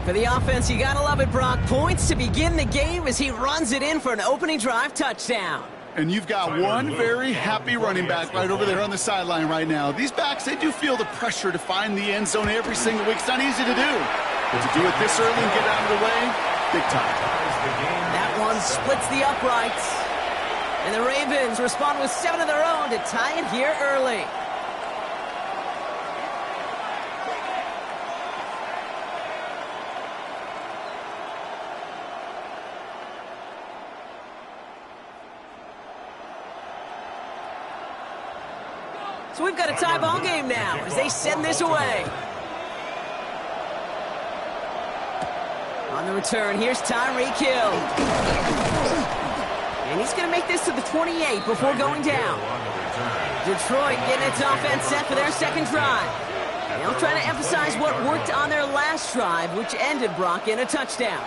S1: For the offense, you gotta love it, Brock. Points to begin the game as he runs it in for an opening drive touchdown.
S2: And you've got one very happy running back right over there on the sideline right now. These backs, they do feel the pressure to find the end zone every single week. It's not easy to do. But to do it this early and get out of the way, big time.
S1: That one splits the uprights. And the Ravens respond with 7 of their own to tie it here early. So we've got a tie ball game now as they send this away. On the return, here's Tyreek Hill. And he's going to make this to the 28 before going down. Detroit getting its offense set for their second drive. They'll try to emphasize what worked on their last drive, which ended, Brock, in a touchdown.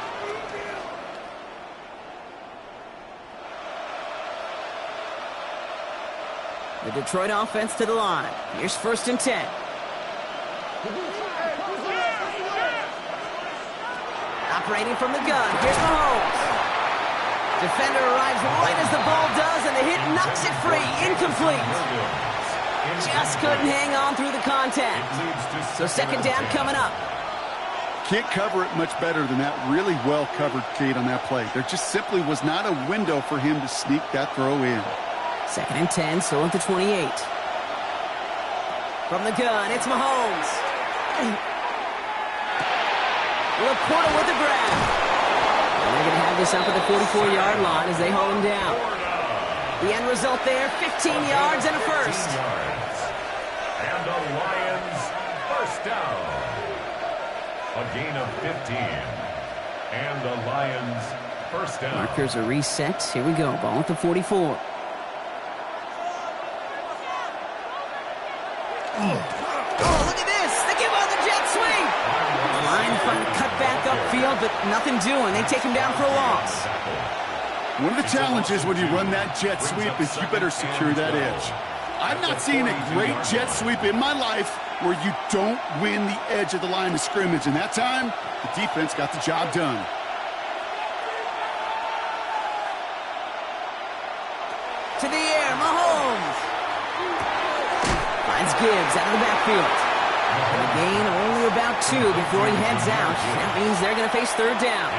S1: The Detroit offense to the line. Here's 1st and 10. Operating from the gun, here's Mahomes. Defender arrives right as the ball does, and the hit knocks it free. Incomplete. Just couldn't hang on through the contact. So 2nd down coming up.
S2: Can't cover it much better than that. Really well covered, Kate, on that play. There just simply was not a window for him to sneak that throw in.
S1: 2nd and 10, still at the 28. From the gun, it's Mahomes. Laporta with the grab. And they're going to have this up at the 44-yard line as they hold him down. The end result there, 15 yards and a first.
S3: And the Lions first down. A gain of 15. And the Lions first down.
S1: Markers are reset. Here we go. Ball at the 44. Oh, look at this. They give out the jet sweep. The line trying to cut back upfield, but nothing doing. They take him down for a loss.
S2: One of the challenges when you run that jet sweep is you better secure that edge. I've not seen a great jet sweep in my life where you don't win the edge of the line of scrimmage. And that time, the defense got the job done.
S1: To the air, Mahomes. Finds Gibbs out of the backfield. And a gain only about 2 before he heads out. That means they're going to face 3rd down.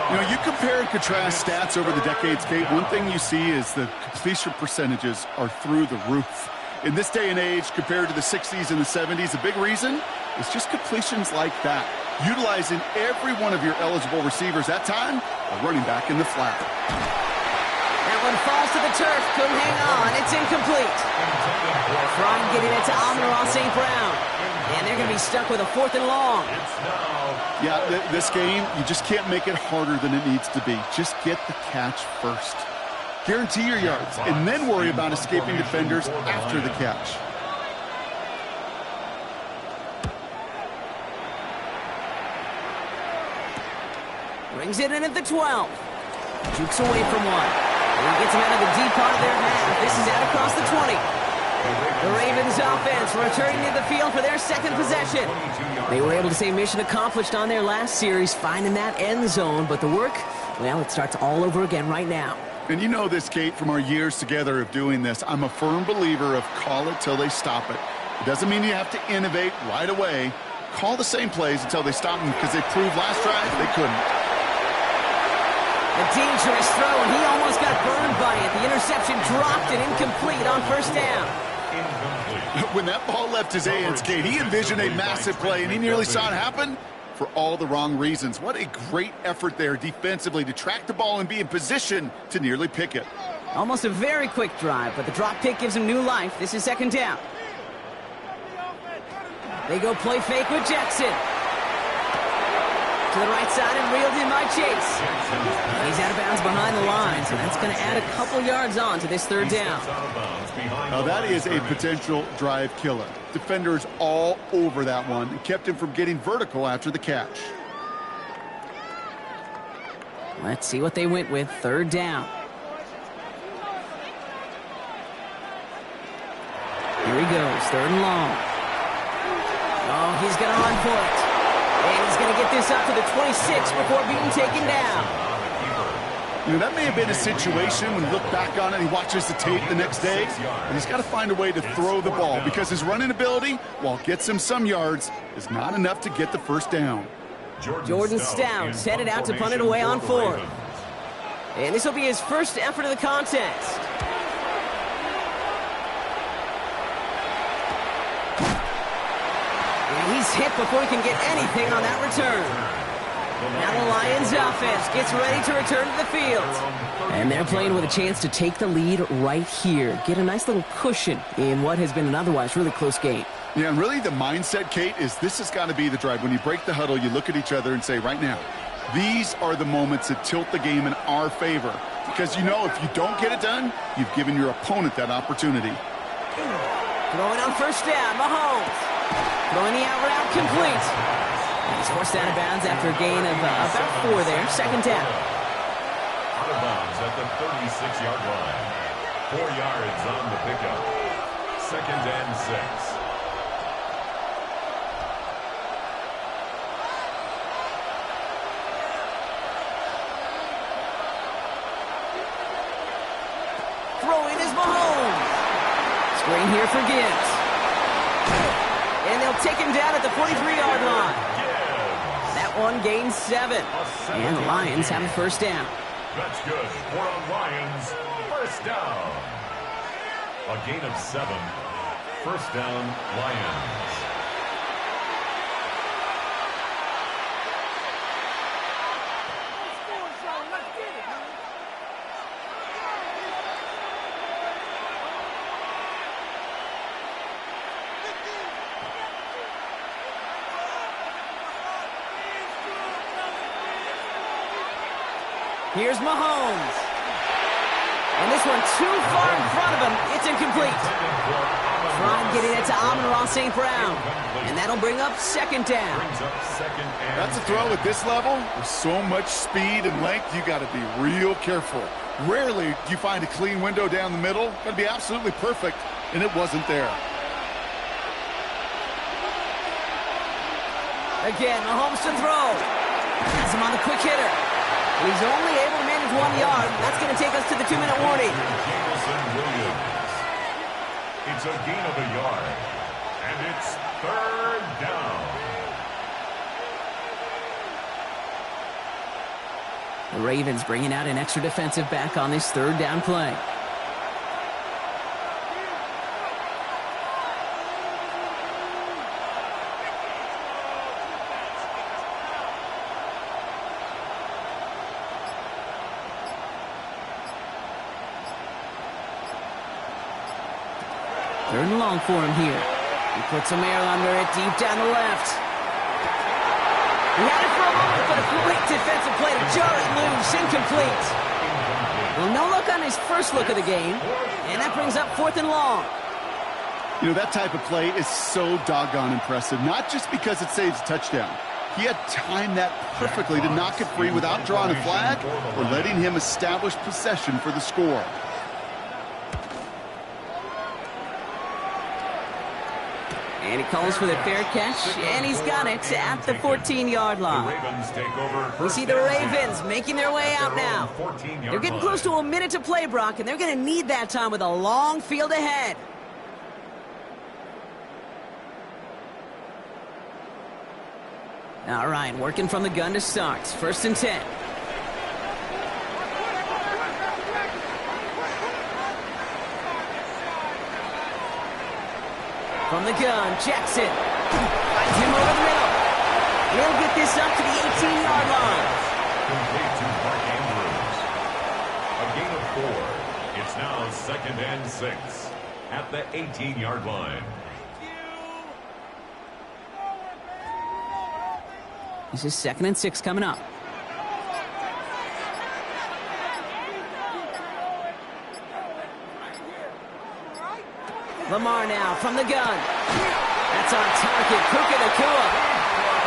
S2: You know, you compare and contrast stats over the decades, Kate. One thing you see is the completion percentages are through the roof. In this day and age, compared to the 60s and the 70s, a big reason is just completions like that. Utilizing every one of your eligible receivers that time, a running back in the flat.
S1: That one falls to the turf. Couldn't hang on. It's incomplete. Fromm getting it to Amon-Ra St. Brown. And they're going to be stuck with a 4th and long.
S2: Yeah, this game, you just can't make it harder than it needs to be. Just get the catch first. Guarantee your yards, and then worry about escaping defenders after the catch.
S1: Brings it in at the 12. Jukes away from one. And he gets him out of the deep part of their half. This is out across the 20. The Ravens offense returning to the field for their 2nd possession. They were able to say mission accomplished on their last series, finding that end zone. But the work, well, it starts all over again right now.
S2: And you know this, Kate, from our years together of doing this. I'm a firm believer of call it till they stop it. It doesn't mean you have to innovate right away. Call the same plays until they stop them, because they proved last drive they couldn't.
S1: A dangerous throw, and he almost got burned by it. The interception dropped and incomplete on 1st down.
S2: When that ball left his hands, Kate, he envisioned a massive play, and he nearly saw it happen for all the wrong reasons. What a great effort there defensively to track the ball and be in position to nearly pick it.
S1: Almost a very quick drive, but the drop pick gives him new life. This is 2nd down. They go play fake with Jackson. To the right side and reeled in by Chase. He's out of bounds behind the line, so that's going to add a couple yards on to this 3rd down.
S2: Now that is a potential drive killer. Defenders all over that one and kept him from getting vertical after the catch.
S1: Let's see what they went with. 3rd down. Here he goes, 3rd and long. Oh, he's going to run for it. And he's going to get this up to the 26 before being taken down.
S2: You know, that may have been a situation when you look back on it, he watches the tape the next day, and he's got to find a way to throw the ball because his running ability, while it gets him some yards, is not enough to get the 1st down.
S1: Jordan Stout's headed out to punt it away on 4th. And this will be his first effort of the contest. And he's hit before he can get anything on that return. Now the Lions offense gets ready to return to the field. And they're playing with a chance to take the lead right here. Get a nice little cushion in what has been an otherwise really close game.
S2: Yeah, and really the mindset, Kate, is this has got to be the drive. When you break the huddle, you look at each other and say, right now, These are the moments that tilt the game in our favor. Because you know if you don't get it done, you've given your opponent that opportunity.
S1: Throwing on first down, Mahomes. Throwing the out route complete. He's forced out of bounds after a gain of about 4 there. Second down.
S3: Out of bounds at the 36-yard line. 4 yards on the pickup. Second and 6.
S1: Throwing is Mahomes. Screen here for Gibbs. And they'll take him down at the 43-yard line. That one gains 7. And the Lions have a first down.
S3: That's good for the Lions. First down. A gain of 7. First down, Lions.
S1: Here's Mahomes. And this one too far in front of him. It's incomplete. Trying getting it to Amon-Ra St. Brown. And that'll bring up second down.
S2: That's a throw at this level. With so much speed and length, you got to be real careful. Rarely do you find a clean window down the middle. Got to be absolutely perfect, and it wasn't there.
S1: Again, Mahomes to throw. Has him on the quick hitter. He's only able to manage 1 yard. That's going to take us to the 2-minute warning.
S3: Jameson Williams. It's a gain of a yard. And it's third down.
S1: The Ravens bringing out an extra defensive back on this third down play. Third and long for him here. He puts some air under it, deep down the left. He had it for a moment, but a great defensive play to jar it loose. Incomplete. Well, no look on his first look of the game, and that brings up fourth and long.
S2: You know, that type of play is so doggone impressive, not just because it saves a touchdown. He had timed that perfectly to knock it free without drawing a flag or letting him establish possession for the score.
S1: And he calls for the fair catch, and he's got it at the 14-yard line. We see the Ravens making their way out now. They're getting close to a minute to play, Brock, and they're going to need that time with a long field ahead. All right, working from the gun to start. First and 10. From the gun, Jackson finds him over the middle. He'll get this up to the 18-yard line.
S3: Complete to Mark Andrews. A gain of 4. It's now second and 6 at the 18-yard line.
S1: This is second and 6 coming up. Lamar now from the gun. That's on target, Puka Nacua.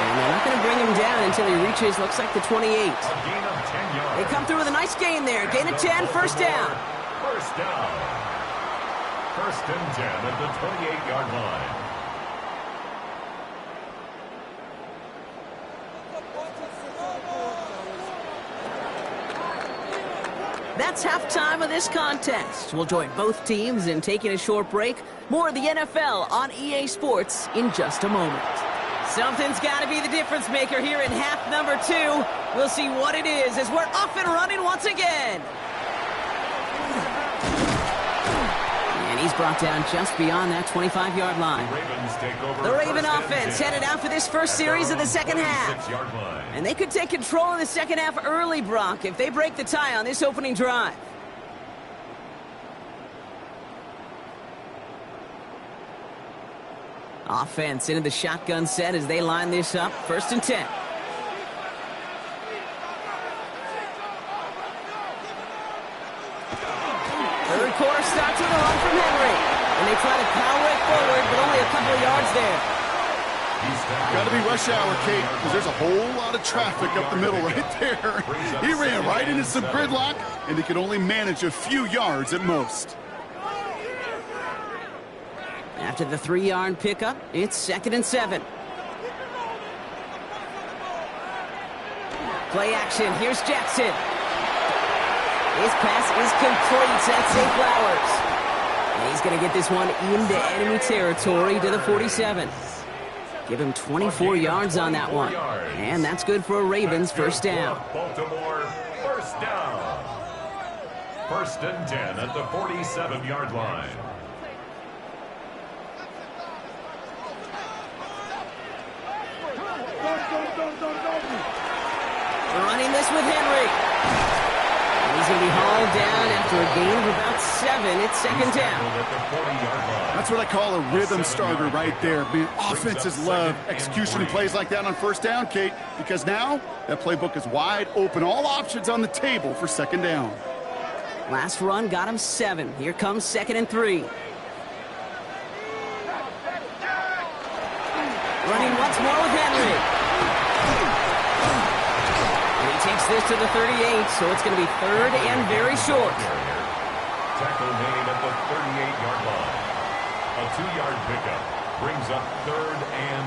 S1: And they're not going to bring him down until he reaches, looks like the 28.
S3: A gain of 10 yards.
S1: They come through with a nice gain there. Gain of 10, first down.
S3: First down. First and 10 at the 28-yard line.
S1: That's halftime of this contest. We'll join both teams in taking a short break. More of the NFL on EA Sports in just a moment. Something's got to be the difference maker here in half number 2. We'll see what it is as we're off and running once again. And he's brought down just beyond that 25-yard line. The Raven offense headed out for this first series of the second half. And they could take control of the second half early, Brock, if they break the tie on this opening drive. Offense into the shotgun set as they line this up. First and 10. quarter starts with a run from Henry. And they try to power it forward, but only a couple of yards there.
S2: Got to be rush hour, Kate, because there's a whole lot of traffic up the middle right there. He ran right into some gridlock, and he could only manage a few yards at most.
S1: After the 3-yard pickup, it's 2nd and 7. Play action. Here's Jackson. His pass is complete. That's Zay Flowers. And he's going to get this one into enemy territory to the 47. Give him 24 yards on that one. And that's good for a Ravens first down.
S3: Baltimore first down. 1st and 10 at the 47-yard line.
S1: Running this with Henry. And he's going to be hauled down after a gain of about 7. It's 2nd down.
S2: That's what I call a rhythm starter right there. Man, offenses love execution plays like that on 1st down, Kate, because now that playbook is wide open. All options on the table for 2nd down.
S1: Last run got him 7. Here comes 2nd and 3. Running once more with Henry. Takes this to the 38, so it's going to be 3rd and very short.
S3: Tackle made at the 38-yard line. A 2-yard pickup brings up 3rd and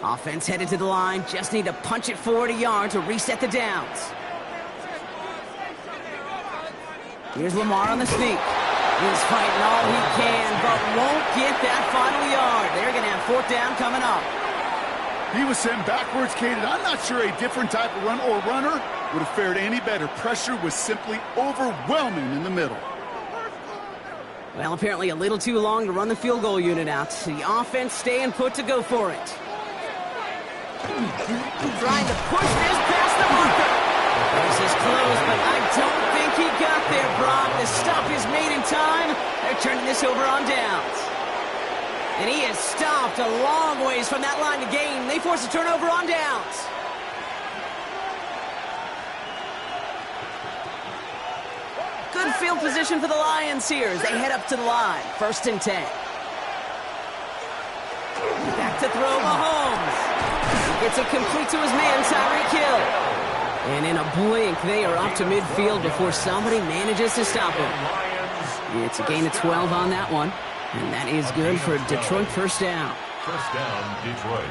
S3: 1.
S1: Offense headed to the line. Just need to punch it forward a yard to reset the downs. Here's Lamar on the sneak. He's fighting all he can, but won't get that final yard. They're going to have 4th down coming up.
S2: He was sent backwards, Kate, and I'm not sure a different type of run or runner would have fared any better. Pressure was simply overwhelming in the middle.
S1: Well, apparently a little too long to run the field goal unit out. The offense staying put to go for it. Trying to push this past the marker. This is close, but I don't think he got there, Brock. The stop is made in time. They're turning this over on downs. And he is stopped a long ways from that line to gain. They force a turnover on downs. Good field position for the Lions here as they head up to the line. 1st and 10. Back to throw Mahomes. He gets it complete to his man, Tyreek Hill. And in a blink, they are up to midfield before somebody manages to stop him. It's a gain of 12 on that one. And that is good for Detroit 1st down.
S3: 1st down, Detroit.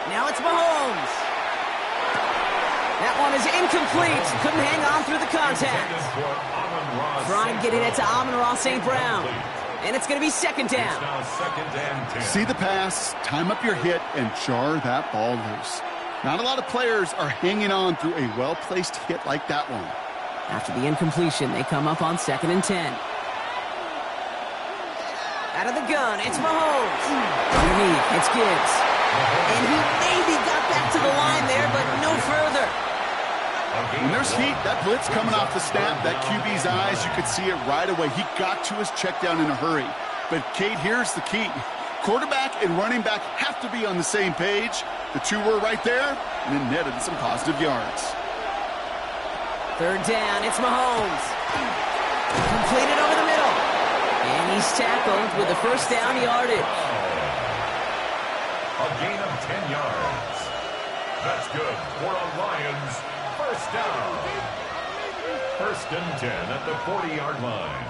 S1: Now it's Mahomes. That one is incomplete. Couldn't hang on through the contact. Trying to get it to Amon-Ra St. Brown. And it's going to be 2nd down.
S2: See the pass, time up your hit, and jar that ball loose. Not a lot of players are hanging on through a well-placed hit like that one.
S1: After the incompletion, they come up on 2nd and 10. Out of the gun, it's Mahomes. Underneath, it's Gibbs. And he maybe got back to the line there, but no further.
S2: When there's heat, that blitz coming off the snap, that QB's eyes, you could see it right away. He got to his check down in a hurry. But, Kate, here's the key. Quarterback and running back have to be on the same page. The two were right there, and it netted some positive yards.
S1: 3rd down, it's Mahomes. Completed over the middle. And he's tackled with the 1st down yardage.
S3: A gain of 10 yards. That's good for a Lions 1st down. 1st and 10 at the 40-yard line.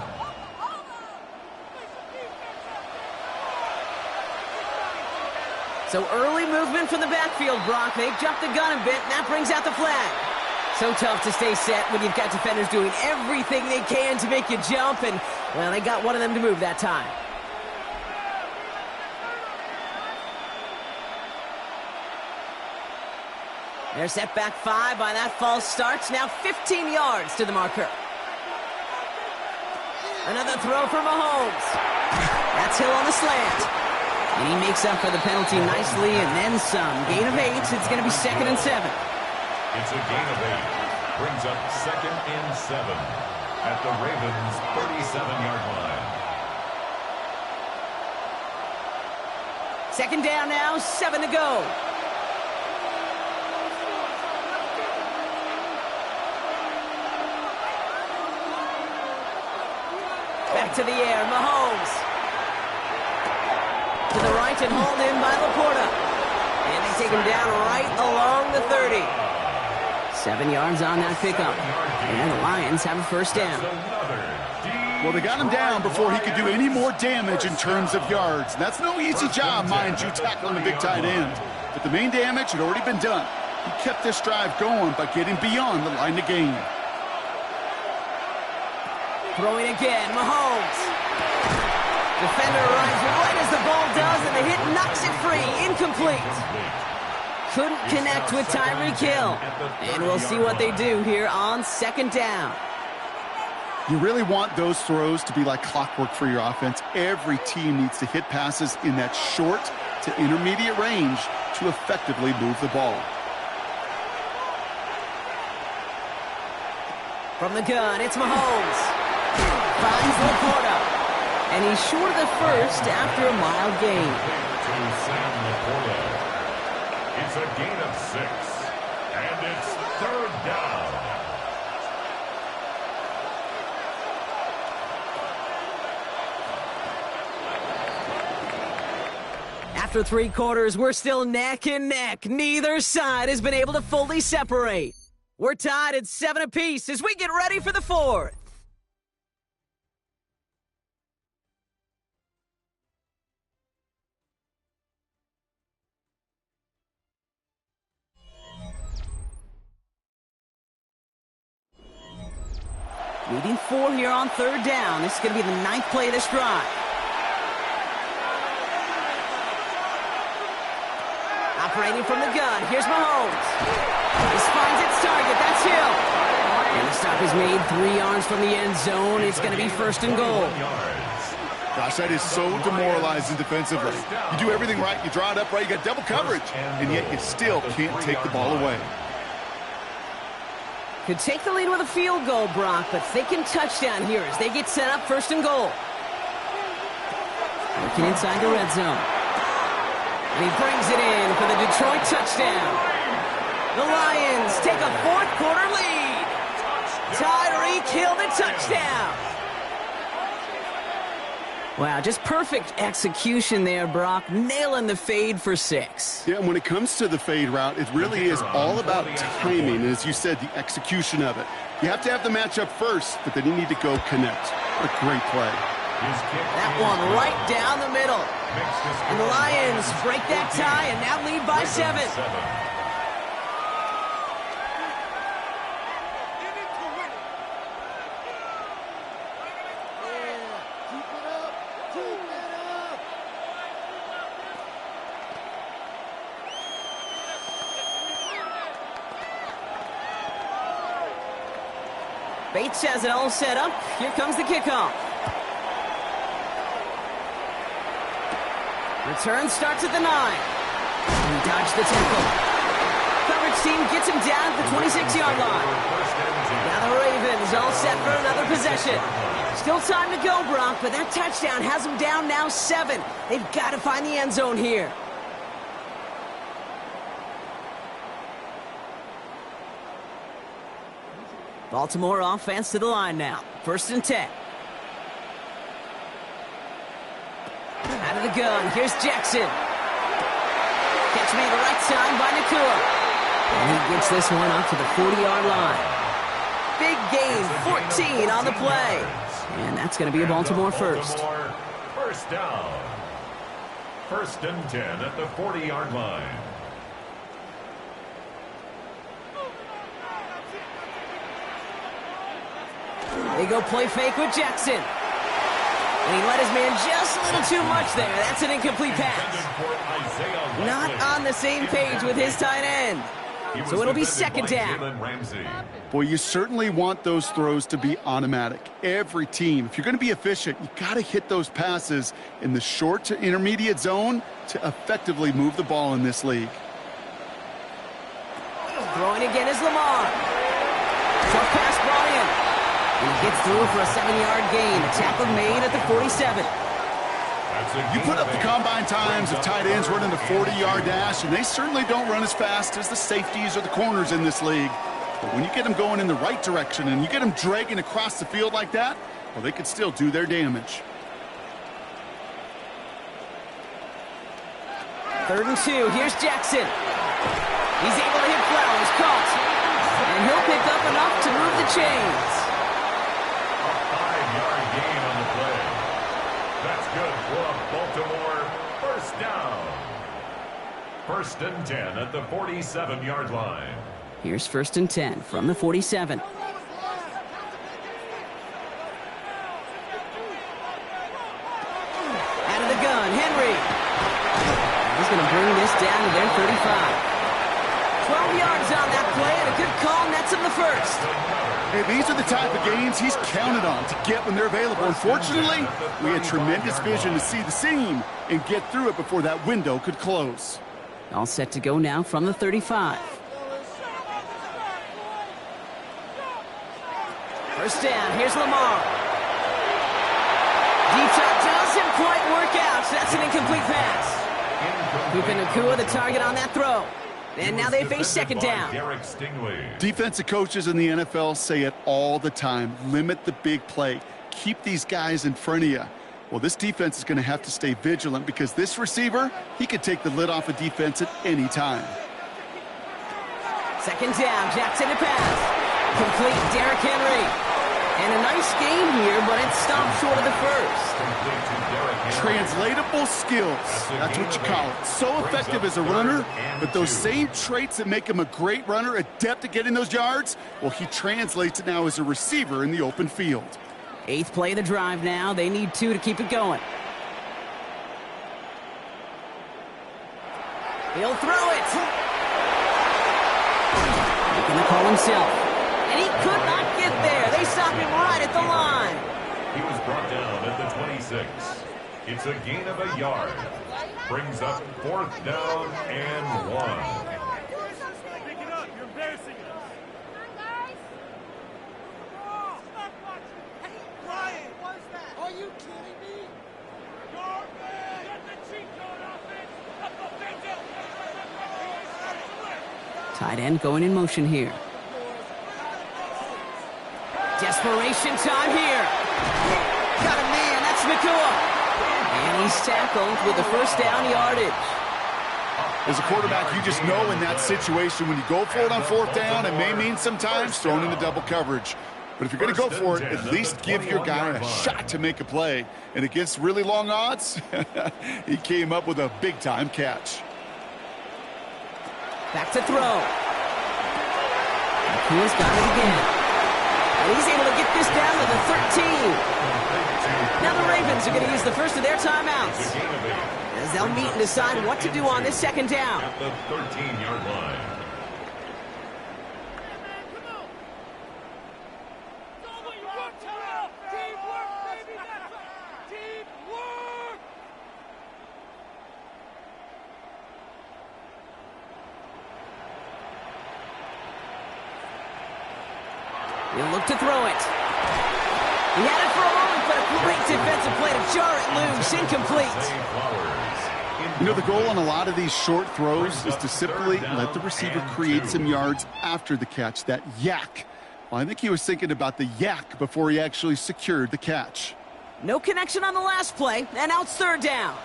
S1: So early movement from the backfield, Brock. They jumped the gun a bit, and that brings out the flag. So tough to stay set when you've got defenders doing everything they can to make you jump, and, well, they got one of them to move that time. They're set back 5 by that false start. Now 15 yards to the marker. Another throw for Mahomes. That's Hill on the slant. And he makes up for the penalty nicely and then some. Gain of 8. It's going to be 2nd and 7.
S3: It's a gain of 8. Brings up 2nd and 7. at the Ravens' 37-yard line.
S1: Second down now, 7 to go. Back to the air, Mahomes. To the right and hauled in by Laporta. And they take him down right along the 30. 7 yards on that pickup. And the Lions have a first down.
S2: Well, they got him down before he could do any more damage in terms of yards. That's no easy job, mind you, tackling a big tight end. But the main damage had already been done. He kept this drive going by getting beyond the line of game.
S1: Throwing again, Mahomes. Defender arrives right as the ball does, and the hit knocks it free. Incomplete. Couldn't connect with Tyreek Hill. And we'll see what they do here on second down.
S2: You really want those throws to be like clockwork for your offense. Every team needs to hit passes in that short to intermediate range to effectively move the ball.
S1: From the gun, it's Mahomes. Finds Laporta. And he's short of the first after a mild gain.
S3: To Sam Laporta. It's a gain of 6. And it's third down.
S1: After 3 quarters, we're still neck and neck. Neither side has been able to fully separate. We're tied at 7 apiece as we get ready for the 4th. Needing 4 here on third down. This is going to be the 9th play of this drive. Operating from the gun. Here's Mahomes. This finds its target. That's Hill. And the stop is made 3 yards from the end zone. It's going to be first and goal.
S2: Gosh, that is so demoralizing defensively. You do everything right, you draw it up right, you got double coverage, and yet you still can't take the ball away.
S1: Could take the lead with a field goal, Brock, but thinking touchdown here as they get set up first and goal. Looking inside the red zone. And he brings it in for the Detroit touchdown. The Lions take a 4th quarter lead. Tyreek Hill the touchdown. Wow, just perfect execution there, Brock. Nailing the fade for 6.
S2: Yeah, and when it comes to the fade route, it really is all about timing. And as you said, the execution of it. You have to have the matchup first, but then you need to go connect. What a great play.
S1: That one right down the middle. And the Lions break that tie and now lead by 7. Bates has it all set up. Here comes the kickoff. Return starts at the 9. He dodged the tackle. Coverage team gets him down at the 26-yard line. Now the Ravens all set for another possession. Still time to go, Brock, but that touchdown has them down now 7. They've got to find the end zone here. Baltimore offense to the line now. First and 10. Out of the gun, here's Jackson. Catch made the right time by Nakua. And he gets this one up to the 40-yard line. Big gain, 14 on the play. And that's going to be a Baltimore first.
S3: First down. First and 10 at the 40-yard line.
S1: They go play fake with Jackson. And he let his man just a little too much there. That's an incomplete pass. Not on the same page with his tight end. So it'll be second down.
S2: Boy, you certainly want those throws to be automatic. Every team, if you're going to be efficient, you got to hit those passes in the short to intermediate zone to effectively move the ball in this league.
S1: Throwing again is Lamar. Tough pass brought in. And he gets through for a 7-yard gain. The tackle made at the 47.
S2: You put up the combine times of tight ends running the 40-yard dash, and they certainly don't run as fast as the safeties or the corners in this league. But when you get them going in the right direction and you get them dragging across the field like that, well, they could still do their damage.
S1: 3rd and 2. Here's Jackson. He's able to hit Flowers. Caught. And he'll pick up enough to move the chains.
S3: A 5-yard gain on the play. That's good for a Baltimore first down. 1st and 10 at the 47-yard line.
S1: Here's 1st and 10 from the 47. Out of the gun, Henry. He's going to bring this down to their 35. 12 yards on that play, and a good call nets him the first.
S2: Hey, these are the type of gains he's counted on to get when they're available. Unfortunately, we had tremendous vision to see the seam and get through it before that window could close.
S1: All set to go now from the 35. First down, here's Lamar. Deep shot doesn't quite work out. That's an incomplete pass. Puka Nacua the target on that throw. And now they face 2nd down.
S2: Defensive coaches in the NFL say it all the time. Limit the big play. Keep these guys in front of you. Well, this defense is going to have to stay vigilant because this receiver, he could take the lid off a defense at any time.
S1: 2nd down, Jackson to pass. Complete, Derrick Henry. And a nice game here, but it stopped short of the first.
S2: Translatable skills. That's what you call it. So effective as a runner, but those same traits that make him a great runner, adept at getting those yards, well, he translates it now as a receiver in the open field.
S1: 8th play of the drive now. They need 2 to keep it going. He'll throw it. Making the call himself. And he could not get there. They stopped him right at the line.
S3: He was brought down at the 26. It's a gain of a yard. Brings up 4th down and 1.
S4: Pick it up. You're embarrassing us. Hey, Ryan, what is that? Are you kidding me? Garbage! Get the cheat code offense!
S1: Tight end going in motion here. Desperation time here. Got a man, that's Nacua. And he's tackled with the first down yardage.
S2: As a quarterback, you just know in that situation when you go for it on 4th down, it may mean sometimes thrown into double coverage. But if you're going to go for it, at least give your guy a shot to make a play. And against really long odds, he came up with a big-time catch.
S1: Back to throw. Nacua's got it again. And he's able to get this down to the 13. Now the Ravens are going to use the first of their timeouts, as they'll meet and decide what to do on this 2nd down.
S3: At the 13-yard line.
S1: He'll look to throw it. He had it for a moment, but a great defensive play to jar it loose. Incomplete.
S2: You know, the goal on a lot of these short throws is to simply let the receiver create some yards after the catch, that yak. Well, I think he was thinking about the yak before he actually secured the catch.
S1: No connection on the last play, and now it's 3rd down.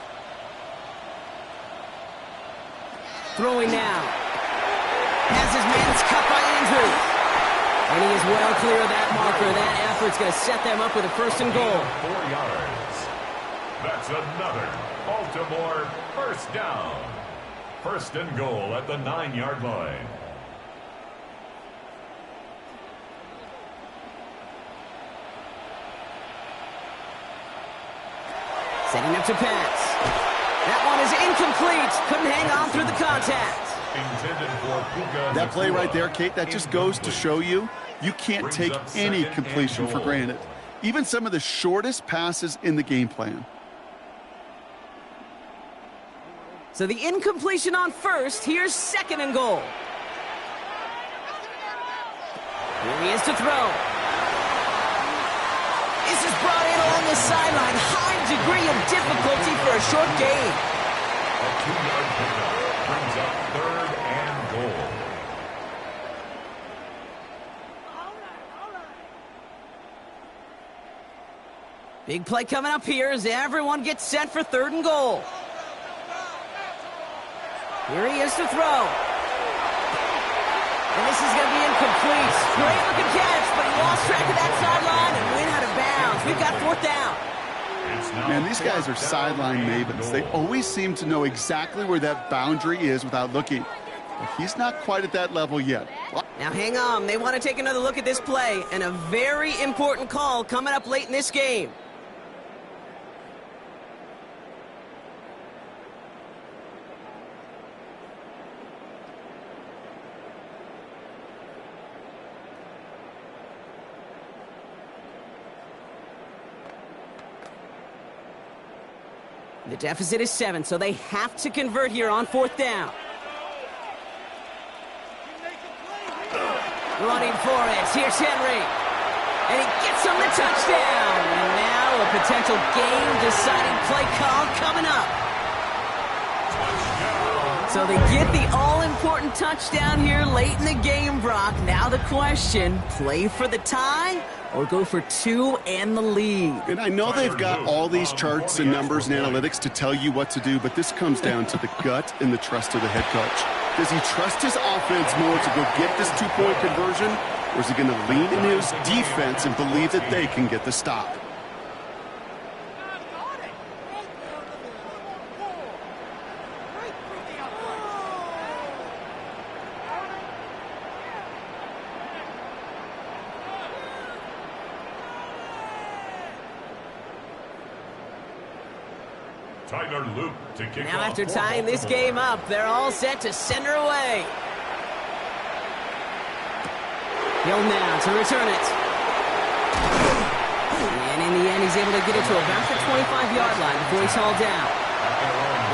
S1: Throwing now. Has his man's cut by Andrews. And he is well clear of that marker. That effort's going to set them up with a 1st and goal.
S3: 4 yards. That's another Baltimore first down. 1st and goal at the 9-yard line.
S1: Setting up to pass. That one is incomplete. Couldn't hang on through the contact.
S2: That play right there, Kate, that just goes to show you can't take any completion for granted. Even some of the shortest passes in the game plan.
S1: So the incompletion on 1st. Here's 2nd and goal. Here he is to throw. This is brought in along the sideline. High degree of difficulty for a short gain.
S3: A 2-yard pickup brings up 3rd and goal.
S1: Big play coming up here as everyone gets set for 3rd and goal. Here he is to throw. And this is going to be incomplete. Great looking catch, but he lost track of that sideline and went out of bounds. We've got 4th down.
S2: Man, these guys are sideline mavens. They always seem to know exactly where that boundary is without looking. But he's not quite at that level yet.
S1: Now hang on. They want to take another look at this play, and a very important call coming up late in this game. The deficit is 7, so they have to convert here on 4th down. Running for it. Here's Henry. And he gets him the touchdown. And now a potential game-deciding play call coming up. So they get the all-important touchdown here late in the game, Brock. Now the question, play for the tie or go for 2 and the lead?
S2: And I know they've got all these charts and numbers and analytics to tell you what to do, but this comes down to the gut and the trust of the head coach. Does he trust his offense more to go get this 2-point conversion, or is he going to lean into his defense and believe that they can get the stop?
S3: Tyler Loop to kick
S1: Now
S3: off
S1: after
S3: for
S1: tying this
S3: Baltimore.
S1: game up, they're all set to send her away. Hill now to return it. And in the end, he's able to get it to about the 25-yard line before he's hauled down.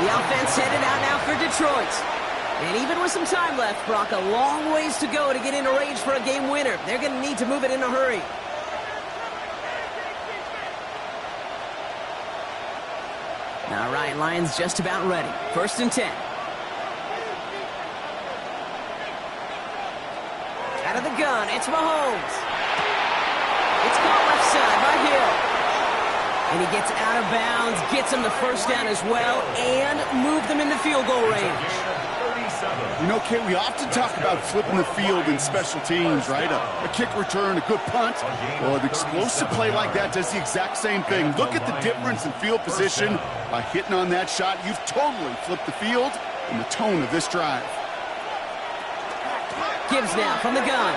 S1: The offense headed out now for Detroit. And even with some time left, Brock, a long ways to go to get into range for a game winner. They're going to need to move it in a hurry. All right, Lions just about ready. 1st and 10. Out of the gun, it's Mahomes. It's caught left side by Hill. And he gets out of bounds, gets him the 1st down as well, and move them into field goal range.
S2: You know, Kate, we often talk about flipping the field in special teams, right? A kick return, a good punt. Well, an explosive play like that does the exact same thing. Look at the difference in field position. By hitting on that shot, you've totally flipped the field and the tone of this drive.
S1: Gibbs now from the gun.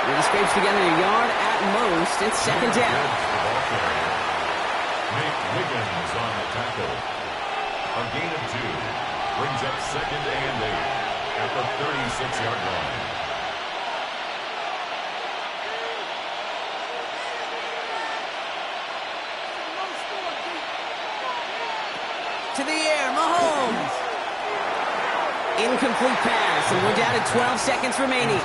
S1: He scrapes together a yard at most. It's 2nd down.
S3: Nick Wiggins on the tackle. A gain of 2. Brings up 2nd and 8 at the 36-yard line.
S1: To the air, Mahomes. Incomplete pass, and we're down to 12 seconds remaining.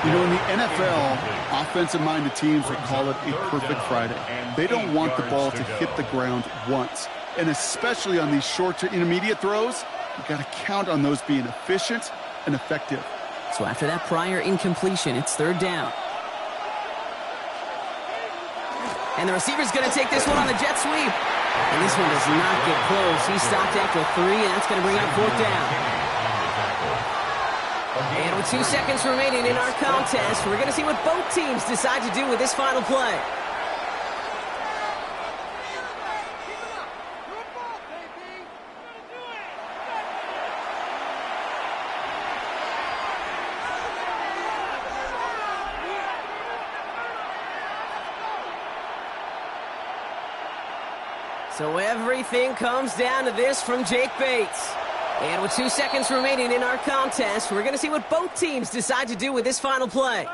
S2: You know, in the NFL, offensive-minded teams would call it a perfect Friday. They don't want the ball to hit the ground once. And especially on these short to intermediate throws, you got to count on those being efficient and effective.
S1: So after that prior incompletion, it's 3rd down. And the receiver's going to take this one on the jet sweep. And this one does not get close. He stopped after 3, and that's going to bring up 4th down. And with 2 seconds remaining in our contest, we're going to see what both teams decide to do with this final play. So everything comes down to this from Jake Bates. And with 2 seconds remaining in our contest, we're going to see what both teams decide to do with this final play.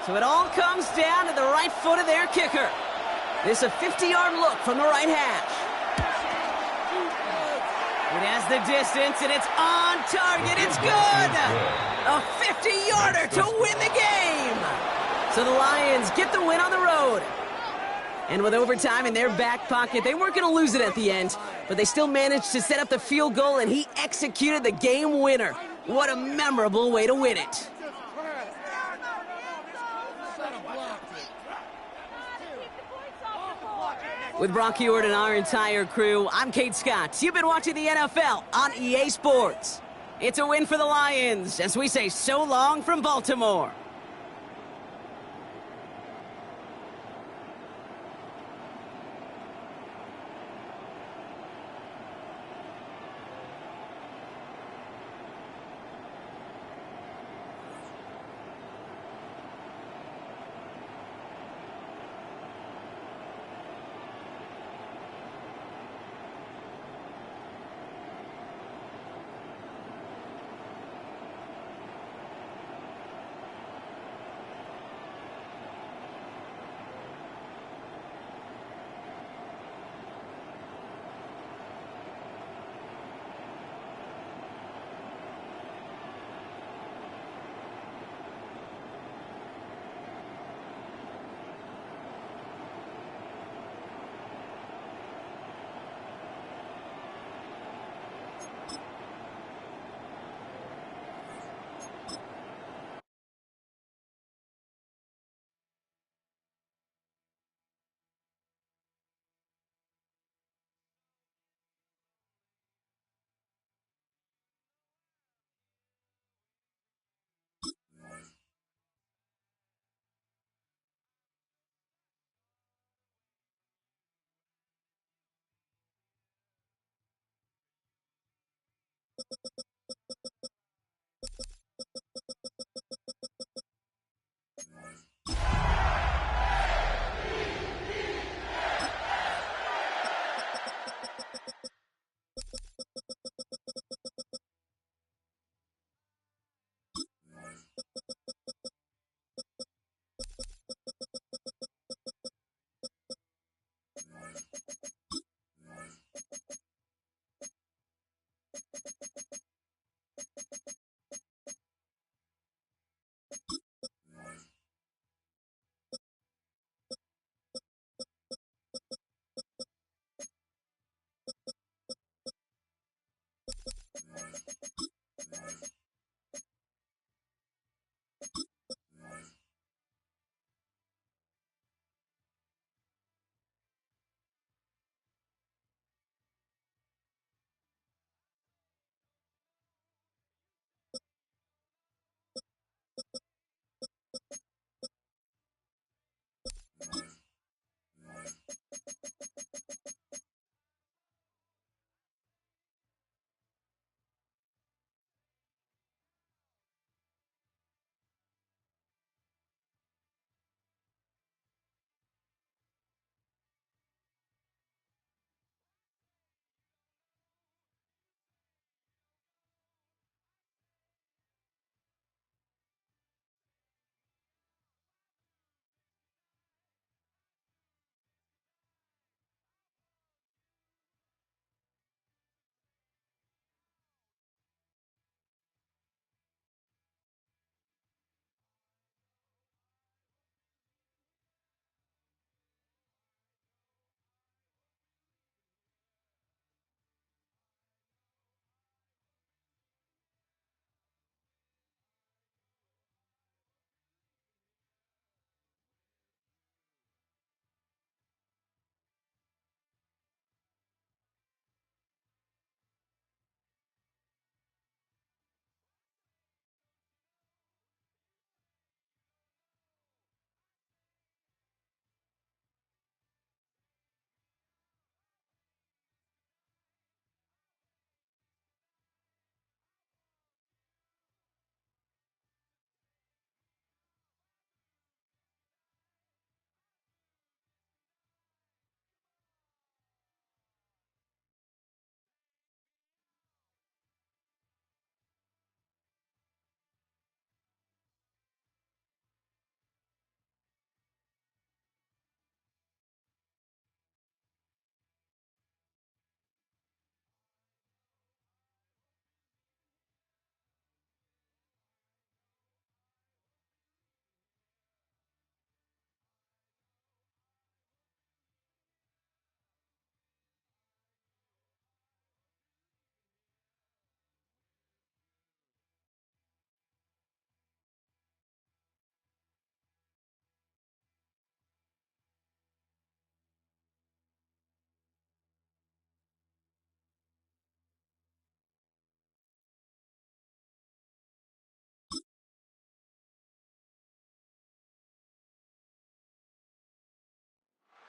S1: So it all comes down to the right foot of their kicker. This a 50-yard look from the right hash. It has the distance, and it's on target. It's good! A 50-yarder to win the game! So the Lions get the win on the road. And with overtime in their back pocket, they weren't going to lose it at the end, but they still managed to set up the field goal, and he executed the game winner. What a memorable way to win it. With Brock Huard and our entire crew, I'm Kate Scott. You've been watching the NFL on EA Sports. It's a win for the Lions, as we say so long from Baltimore.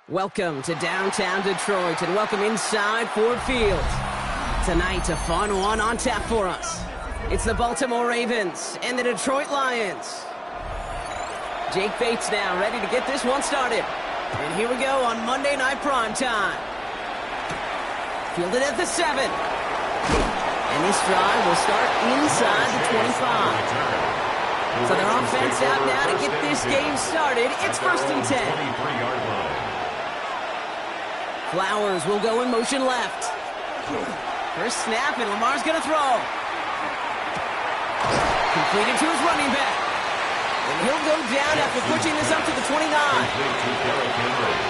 S1: Welcome to downtown Detroit and welcome inside Ford Field. Tonight, a fun one on tap for us. It's the Baltimore Ravens and the Detroit Lions. Jake Bates now ready to get this one started. And here we go on Monday Night Primetime. Fielded at the 7. And this drive will start inside the 25. So their offense out now to get this game started. It's 1st and 10. Flowers will go in motion left. First snap, and Lamar's going to throw. Completed to his running back. And he'll go down after pushing this up to the 29.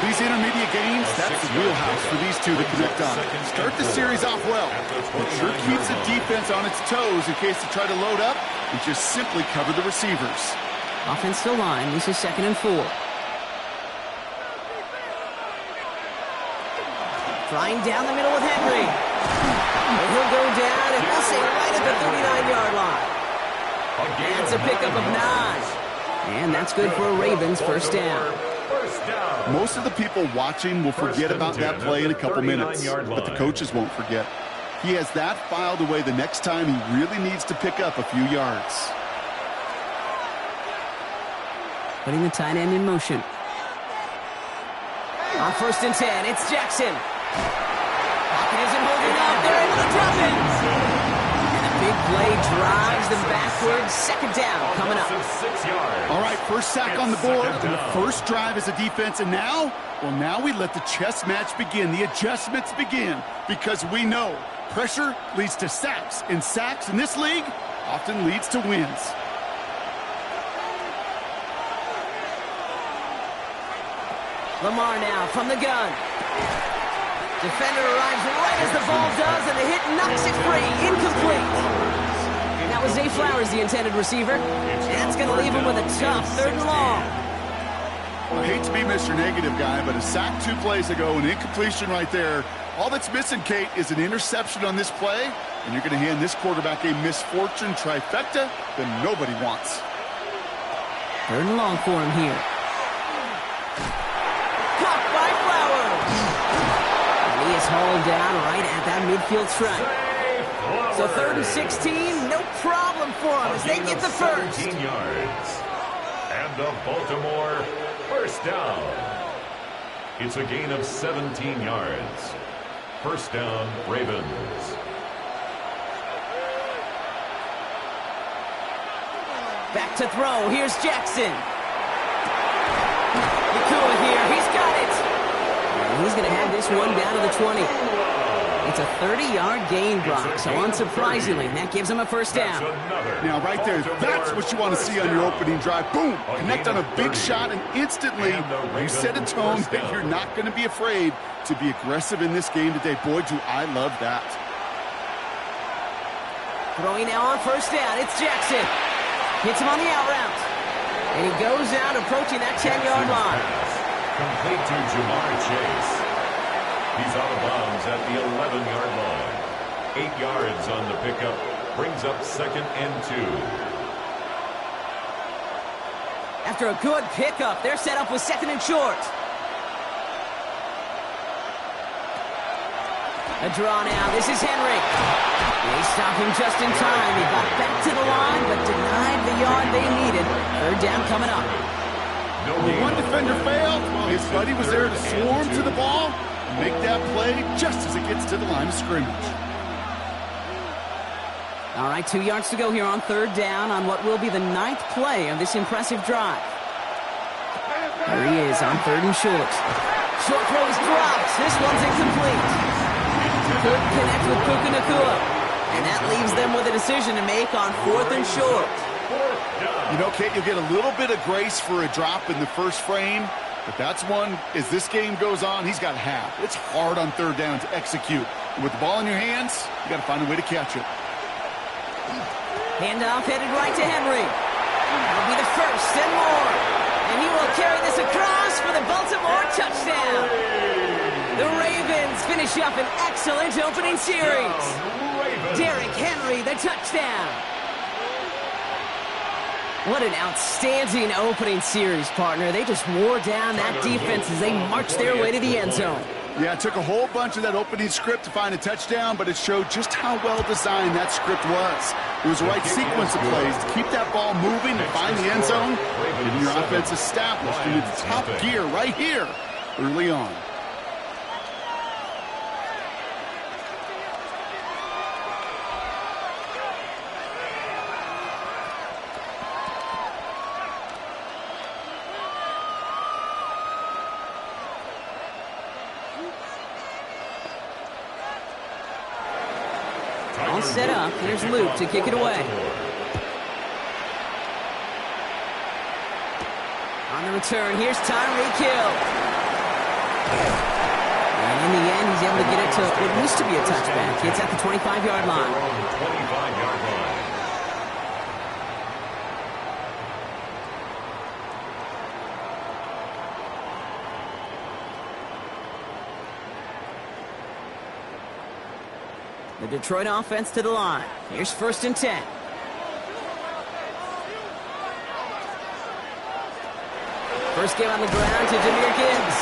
S2: These intermediate gains, that's the wheelhouse for these two to connect on. Start the series off well. It sure keeps the defense on its toes in case they try to load up and just simply cover the receivers.
S1: Offensive line, this is 2nd and 4. Trying down the middle with Henry. And he'll go down, and we'll say right at the 39-yard line. That's a pickup of 9. And that's good for a Ravens first down.
S2: Most of the people watching will forget about that play in a couple minutes, but the coaches won't forget. He has that filed away the next time he really needs to pick up a few yards.
S1: Putting the tight end in motion. On 1st and 10, it's Jackson. Pocket isn't holding up. They're able to drop it. And a big play drives them backwards. 2nd down coming up.
S2: All right, first sack on the board, and the first drive as a defense, and now we let the chess match begin, the adjustments begin, because we know pressure leads to sacks, and sacks in this league often leads to wins.
S1: Lamar now from the gun. Defender arrives right as the ball does, and the hit knocks it free. Incomplete. That was Zay Flowers, the intended receiver. And that's going to leave him with a tough 3rd and long.
S2: I hate to be Mr. Negative guy, but a sack 2 plays ago, an incompletion right there. All that's missing, Kate, is an interception on this play, and you're going to hand this quarterback a misfortune trifecta that nobody wants.
S1: 3rd and long for him here. Caught by Flowers. And he is hauled down right at that midfield stripe. So 3rd and 16, no problem for them as they get the first.
S3: 17 yards. And the Baltimore first down. It's a gain of 17 yards. First down, Ravens.
S1: Back to throw. Here's Jackson. Nakua here. He's got it. And he's going to have this one down to the 20. It's a 30-yard gain, Brock, so unsurprisingly, that gives him a first down.
S2: Now, right there, that's what you want to see on your opening drive. Boom! Connect on a big shot, and instantly you set a tone that you're not going to be afraid to be aggressive in this game today. Boy, do I love that.
S1: Throwing now on first down, it's Jackson. Hits him on the out route. And he goes out approaching that 10-yard line.
S3: Complete to Jamar Chase. He's out of bounds at the 11-yard line. 8 yards on the pickup. Brings up 2nd and 2.
S1: After a good pickup, they're set up with 2nd and short. A draw now. This is Henry. They stop him just in time. He got back to the line, but denied the yard they needed. 3rd down coming up.
S2: One defender failed. His buddy was there to swarm to the ball. Make that play just as it gets to the line of scrimmage.
S1: All right, 2 yards to go here on 3rd down on what will be the 9th play of this impressive drive. There he is on 3rd and short. Short throw is dropped. This one's incomplete. Couldn't connect with Puka Nakua. And that leaves them with a decision to make on 4th and short.
S2: You know, Kate, you'll get a little bit of grace for a drop in the first frame. But that's one, as this game goes on, he's got half. It's hard on 3rd down to execute. And with the ball in your hands, you got to find a way to catch it.
S1: Handoff headed right to Henry. That'll be the 1st and more. And he will carry this across for the Baltimore touchdown. The Ravens finish up an excellent opening series. Derrick Henry, the touchdown. What an outstanding opening series, partner. They just wore down that defense as they marched their way to the end zone.
S2: Yeah, it took a whole bunch of that opening script to find a touchdown, but it showed just how well designed that script was. It was the right sequence of plays to keep that ball moving and find the end zone, getting your offense established in its top gear right here early on.
S1: All set up. Here's Luke to kick it away. On the return, here's Tyreek Hill. And in the end, he's able to get it to what used to be a touchback. It's at the 25-yard line.
S3: 25-yard line.
S1: The Detroit offense to the line. Here's 1st and 10. First game on the ground to Jahmyr Gibbs.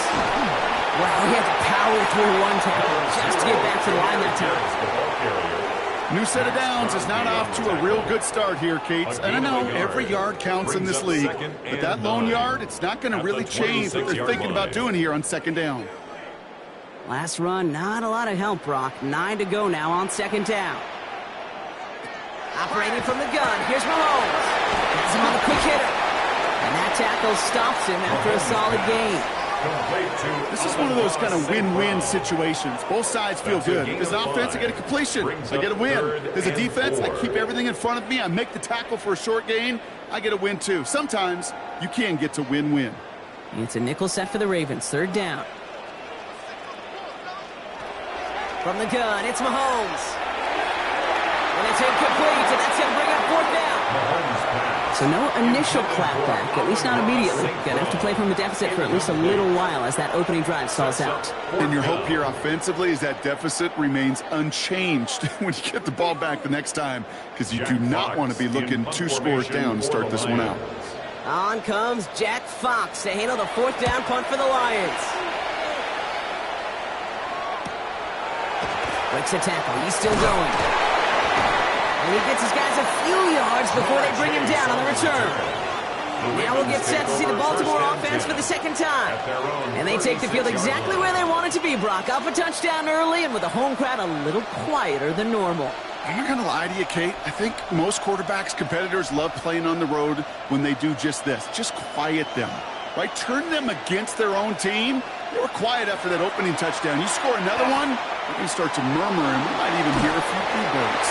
S1: Wow, he had to power through one tackle just to get back to the line that time.
S2: New set of downs is not off to a real good start here, Cates. And I know every yard counts in this league, but that lone yard, it's not going to really change what they're thinking about doing here on 2nd down.
S1: Last run, not a lot of help, Brock. 9 to go now on 2nd down. Operating from the gun, here's Mahomes. Has him on the quick hitter. And that tackle stops him after a solid gain.
S2: This is one of those kind of win-win situations. Both sides feel good. As an offense, I get a completion. I get a win. As a defense, I keep everything in front of me. I make the tackle for a short gain. I get a win, too. Sometimes, you can get to win-win.
S1: It's a nickel set for the Ravens. 3rd down. From the gun, it's Mahomes. And it's incomplete, and that's going to bring up 4th down. So no initial clapback, at least not immediately. Going to have to play from a deficit for at least a little while as that opening drive stalls out.
S2: And your hope here offensively is that deficit remains unchanged when you get the ball back the next time, because you do not want to be looking 2 scores down to start this one out.
S1: On comes Jack Fox to handle the 4th down punt for the Lions. Breaks a tackle. He's still going. And he gets his guys a few yards before they bring him down on the return. Now we'll get set to see the Baltimore offense for the 2nd time. And they take the field exactly where they want it to be, Brock. Up a touchdown early and with the home crowd a little quieter than normal.
S2: I'm not going to lie to you, Kate. I think most quarterbacks, competitors love playing on the road when they do just this. Just quiet them. Right? Turn them against their own team. They were quiet after that opening touchdown. You score another one, you can start to murmur, and we might even hear a few bluebirds.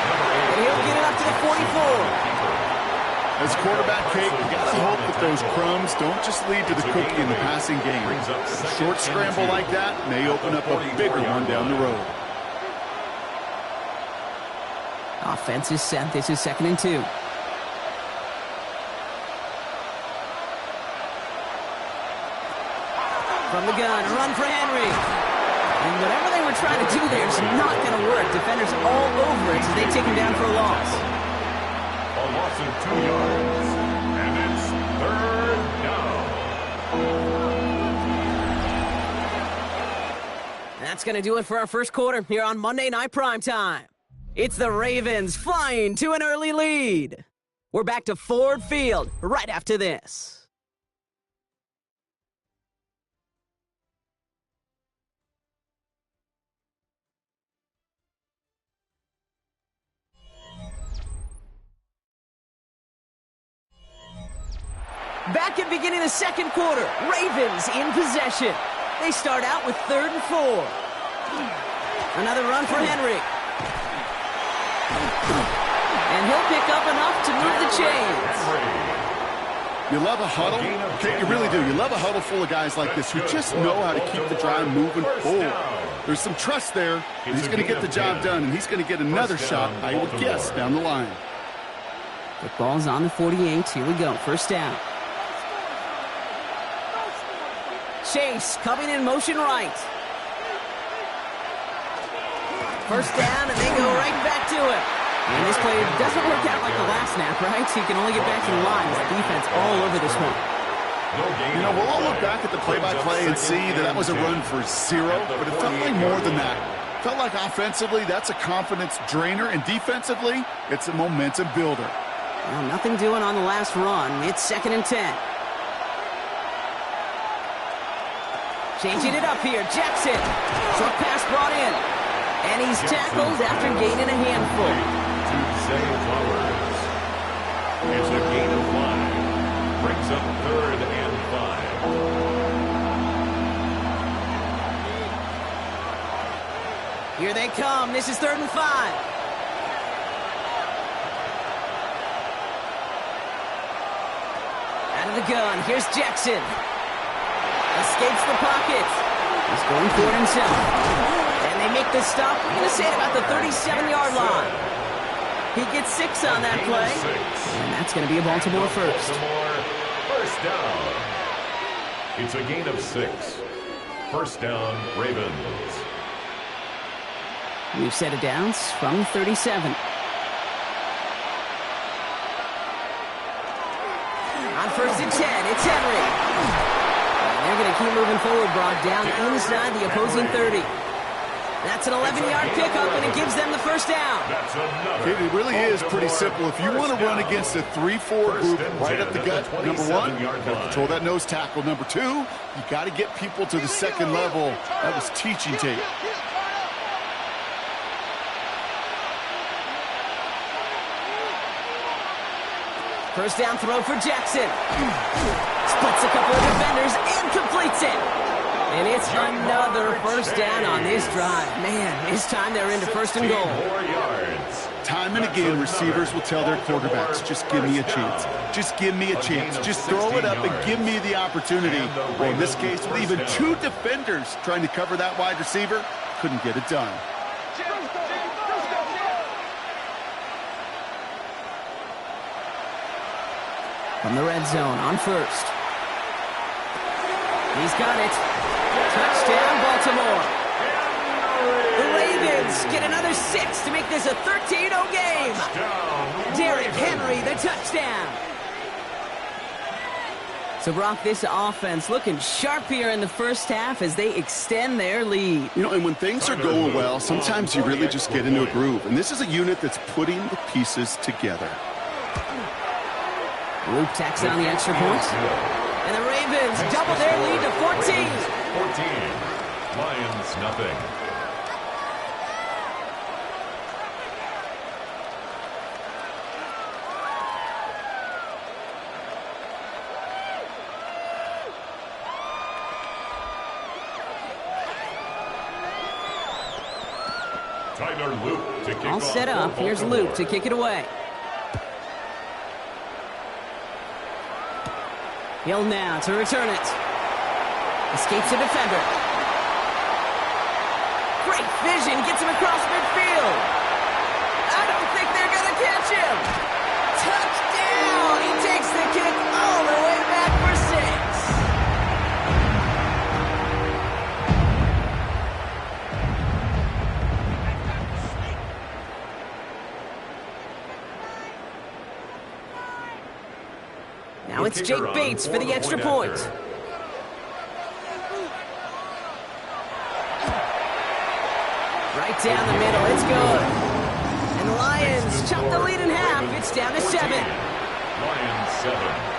S1: And he'll get it up to the 44.
S2: As quarterback, Kate, you got to hope that those crumbs don't just lead to the cookie in the passing game. A short scramble like that may open up a bigger one down the road.
S1: Offense is set. This is 2nd and 2. From the gun, a run for Henry. And whatever they were trying to do there is not going to work. Defenders all over it as they take him down for a loss.
S3: A loss of 2 yards. And it's 3rd down.
S1: That's going to do it for our first quarter here on Monday Night Primetime. It's the Ravens flying to an early lead. We're back to Ford Field right after this. Back at beginning of the 2nd quarter, Ravens in possession. They start out with 3rd and 4. Another run for Henry. And he'll pick up enough to move the chains.
S2: You love a huddle? Okay, you really do. You love a huddle full of guys like this who just know how to keep the drive moving forward. There's some trust there. He's going to get the job done, and he's going to get another shot, I would guess, down the line.
S1: The ball's on the 48. Here we go. 1st down. Chase coming in motion right. 1st down, and they go right back to it. And this play doesn't work out like the last snap, right? So you can only get back to the line with the defense all over this one.
S2: You know, we'll all look back at the play-by-play and see that was a run for 0, but it felt like more than that. Felt like offensively, that's a confidence drainer, and defensively, it's a momentum builder.
S1: Well, nothing doing on the last run. It's 2nd and 10. Changing it up here, Jackson. Short pass brought in. And he's tackled after gaining a handful.
S3: To Zay Flowers. It's a gain of 5. Brings up 3rd and 5.
S1: Here they come. This is 3rd and 5. Out of the gun. Here's Jackson. Escapes the pocket. He's going for it himself. And they make the stop. We're going to say it about the 37-yard line. He gets 6 on that play. And that's going to be a Baltimore first.
S3: Baltimore first down. It's a gain of 6. First down, Ravens.
S1: We've set it down from 37. On 1st and 10, it's Henry. They're going to keep moving forward, Brock, down inside the opposing 30. That's an 11-yard pickup, and it gives them the first down.
S2: It really is pretty simple. If you want to run against a 3-4 group right up the gut, number 1, you got to control that nose tackle. Number 2, you got to get people to the second level. That was teaching tape.
S1: First down throw for Jackson. Splits a couple of defenders and completes it. And it's another first down on this drive. Man, this time they're into 1st and goal.
S3: 4 yards.
S2: Time and again, receivers will tell their quarterbacks, just give me a chance. Just give me a chance. Just throw it up and give me the opportunity. Well, in this case, with even 2 defenders trying to cover that wide receiver, couldn't get it done.
S1: From the red zone on 1st. He's got it. Touchdown, Baltimore. The Ravens get another 6 to make this a 13-0 game. Derrick Henry, the touchdown. So, Brock, this offense looking sharp here in the first half as they extend their lead.
S2: You know, and when things are going well, sometimes you really just get into a groove. And this is a unit that's putting the pieces together.
S1: Luke tacks on the extra point. And the Ravens double their lead to 14.
S3: 14. Lions, nothing. Tyler Luke to kick
S1: All
S3: off
S1: set up.
S3: for
S1: Here's
S3: Baltimore.
S1: Luke to kick it away. Hill now to return it. Escapes a defender. Great vision. Gets him across midfield. I don't think they're going to catch him. Touchdown. He takes the kick all the way back for 6. Now it's Jake Bates for the extra point. Right down the middle, it's good. And the Lions chop the lead in half. It's down to 7.
S3: Lions 7.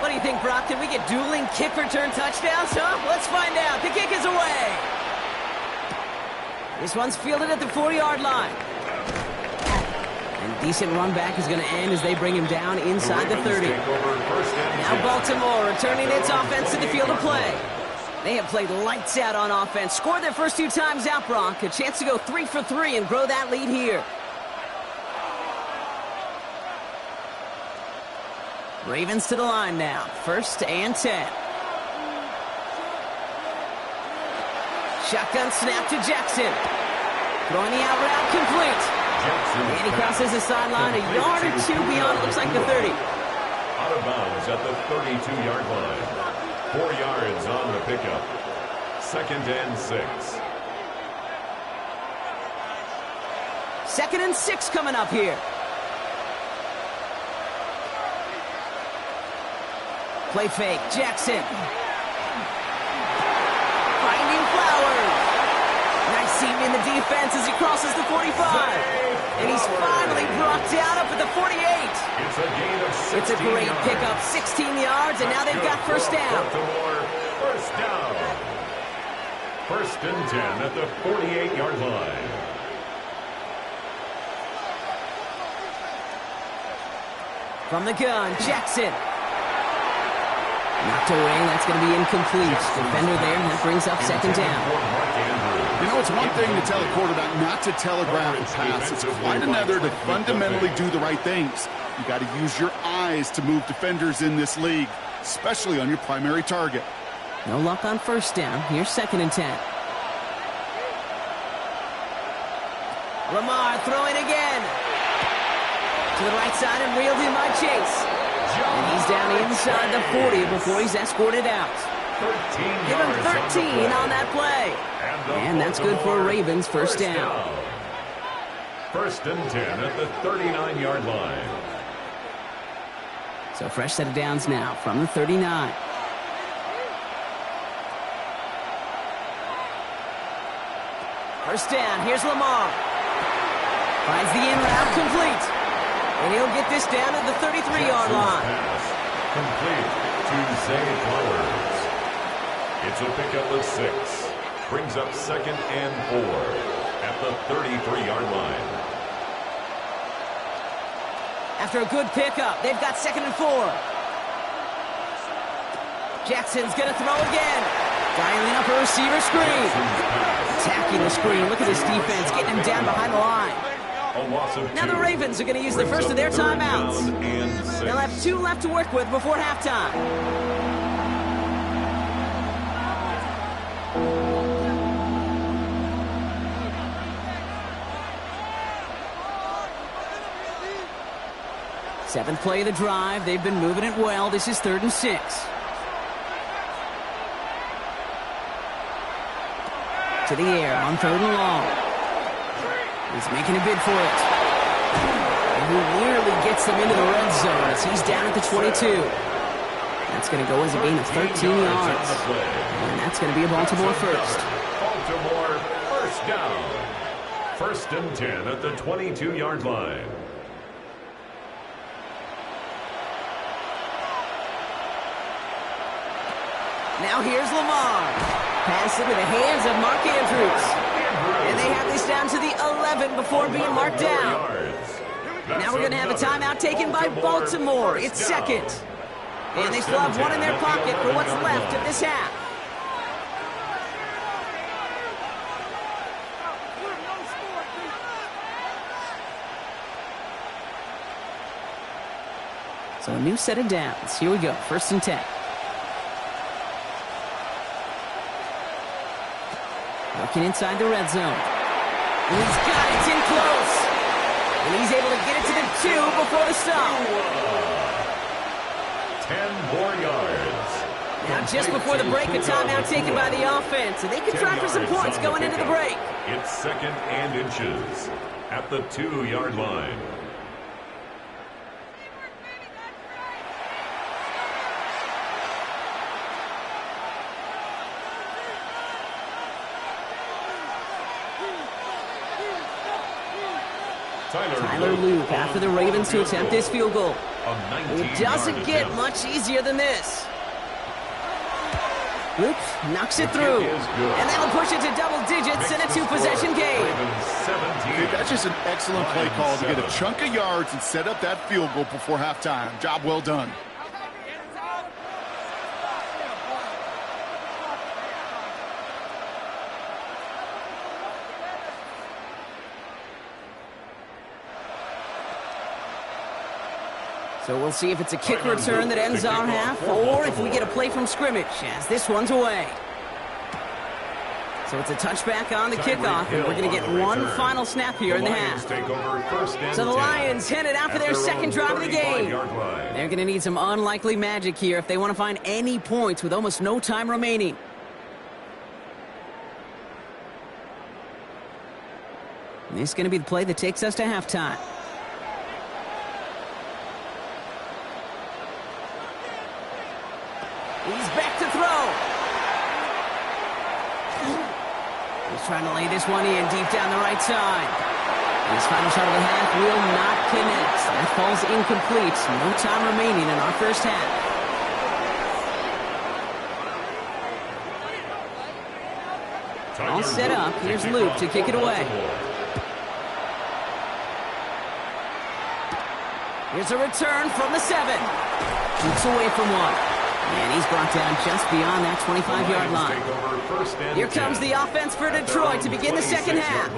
S1: What do you think, Brock? Can we get dueling kick return touchdowns, huh? Let's find out. The kick is away. This one's fielded at the 4-yard line. And decent run back is going to end as they bring him down inside the 30. Now Baltimore returning its offense to the field of play. They have played lights out on offense. Scored their first 2 times out, Brock. A chance to go 3 for 3 and grow that lead here. Ravens to the line now. 1st and 10. Shotgun snap to Jackson. Throwing the out route complete. And he crosses the sideline a yard or two beyond, it looks like the 30.
S3: Out of bounds at the 32-yard line. 4 yards on the pickup. 2nd and 6.
S1: 2nd and 6 coming up here. Play fake, Jackson. Finding Flowers. Nice seam in the defense as he crosses the 45. And he's finally brought down up at the 48.
S3: It's a gain of 16
S1: It's a great
S3: yards.
S1: pickup, 16 yards, and now they've got first down.
S3: Baltimore, first down. 1st and 10 at the 48-yard line.
S1: From the gun, Jackson. Knocked away, that's going to be incomplete. Defender there, and that brings up 2nd down.
S2: You know, it's one thing to tell a quarterback not to telegraph a pass. It's quite another to fundamentally do the right things. You got to use your eyes to move defenders in this league, especially on your primary target.
S1: No luck on first down. Here's 2nd and 10. Lamar throwing again. To the right side and reeled in by Chase. And he's down inside the 40 before he's escorted out. Give him 13 on that play. And that's good for Ravens first down.
S3: 1st and 10 at the 39-yard line.
S1: So fresh set of downs now from the 39. First down, here's Lamar. Finds the in route complete. And he'll get this down to the 33-yard line.
S3: Complete to Zay Flowers. It's a pickup of 6. Brings up 2nd and 4 at the 33-yard line.
S1: After a good pickup, they've got 2nd and 4. Jackson's going to throw again. Dialing up a receiver screen. Attacking the screen. Look at this defense getting him down behind the line. Now the Ravens are going to use the first of their timeouts. They'll have 2 left to work with before halftime. Seventh play of the drive. They've been moving it well. This is 3rd and 6. To the air on 3rd and long. He's making a bid for it. And he nearly gets them into the red zone as he's down at the 22. That's going to go as a gain of 13 yards. And that's going to be a Baltimore first.
S3: Baltimore first down. 1st and 10 at the 22-yard line.
S1: Now here's Lamar. Pass into the hands of Mark Andrews. And they have this down to the 11 before being marked down. Now we're going to have a timeout taken by Baltimore. It's 2nd. And they still have 1 in their pocket for what's left of this half. So a new set of downs. Here we go. 1st and 10. Looking inside the red zone. And he's got it. It's in close. And he's able to get it to the 2 before the stop.
S3: 10 more yards.
S1: Now just before the break, a timeout taken by the offense. And they can try for some points going into the break.
S3: It's 2nd and inches at the 2-yard line.
S1: Tyler Luke after the Ravens to attempt this field goal. It doesn't get much easier than this. Luke knocks it through. And that'll push it to double digits in a 2-possession game.
S2: Dude, that's just an excellent play call to get a chunk of yards and set up that field goal before halftime. Job well done.
S1: So we'll see if it's a kick return that ends our half, or if we get a play from scrimmage, as this one's away. So it's a touchback on the kickoff, and we're going to get one final snap here in the half. So the Lions headed out for their second drive of the game. They're going to need some unlikely magic here if they want to find any points with almost no time remaining. And this is going to be the play that takes us to halftime. He's back to throw. He's trying to lay this one in deep down the right side. His final shot of the half will not connect. That falls incomplete. No time remaining in our first half. All set up. Here's Luke to kick it away. Here's a return from the 7. Keeps away from one. And he's brought down just beyond that 25-yard line. Here comes the offense for Detroit to begin the second half.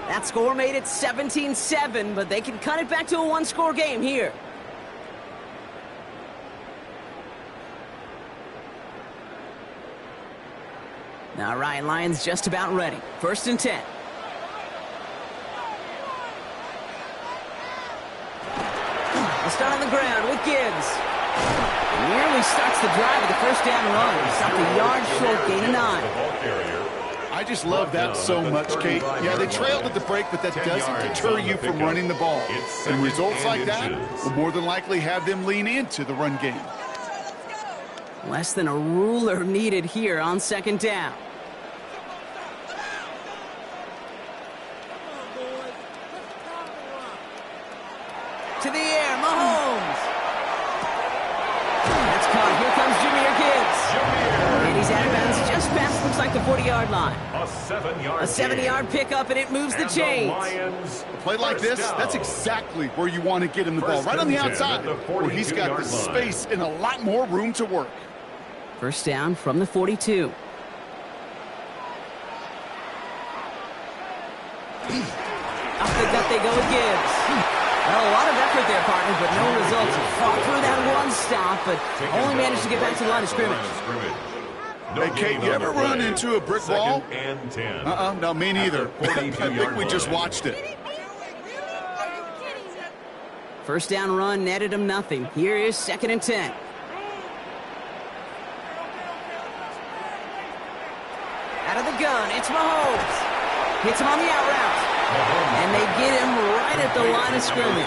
S1: That score made it 17-7, but they can cut it back to a one-score game here. Now, Ryan, Lions just about ready. 1st and 10. We'll start on the ground with Gibbs. Nearly starts the drive with the first down run. Stopped a yard short, gain of 9.
S2: I just love that so much, Kate. Yeah, they trailed at the break, but that doesn't deter you from running the ball. And results like that will more than likely have them lean into the run game.
S1: Less than a ruler needed here on 2nd down. To the air, Mahomes. That's caught. Here comes Jahmyr Gibbs. And he's out of bounds just past, looks like the 40-yard line. A 70-yard pickup, and it moves the chains.
S2: A play like this, that's exactly where you want to get him the ball. Right on the outside, where he's got the space and a lot more room to work.
S1: 1st down from the 42. Up the gut they go with Gibbs. Well, a lot of effort there, partner, but no results. Fought through that one stop, but only managed to get back to the line of scrimmage.
S2: Hey, Kate, you ever run into a brick wall? No, me neither. I think we just watched it.
S1: 1st down run netted him nothing. Here is 2nd and 10. Out of the gun, it's Mahomes. Hits him on the out route. And they get him right at the line of scrimmage.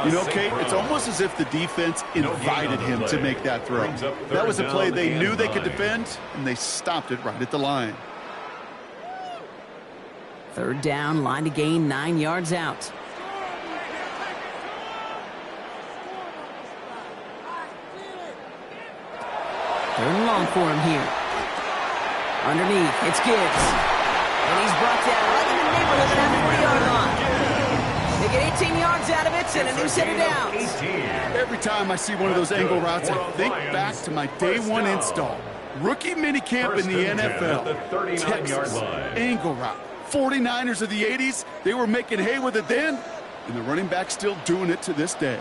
S2: You know, Kate, it's almost as if the defense invited him to make that throw. That was a play they knew they could defend, and they stopped it right at the line.
S1: 3rd down, line to gain 9 yards out. 3rd and long for him here. Underneath, it's Gibbs. And he's brought down right in the neighborhood of that 40-yard line. They get 18 yards out of it and a new set of downs.
S2: Every time I see one of those angle routes, I think back to my day 1 install. Rookie minicamp in the NFL. Texas, angle route. 49ers of the 80s, they were making hay with it then, and the running back's still doing it to this day.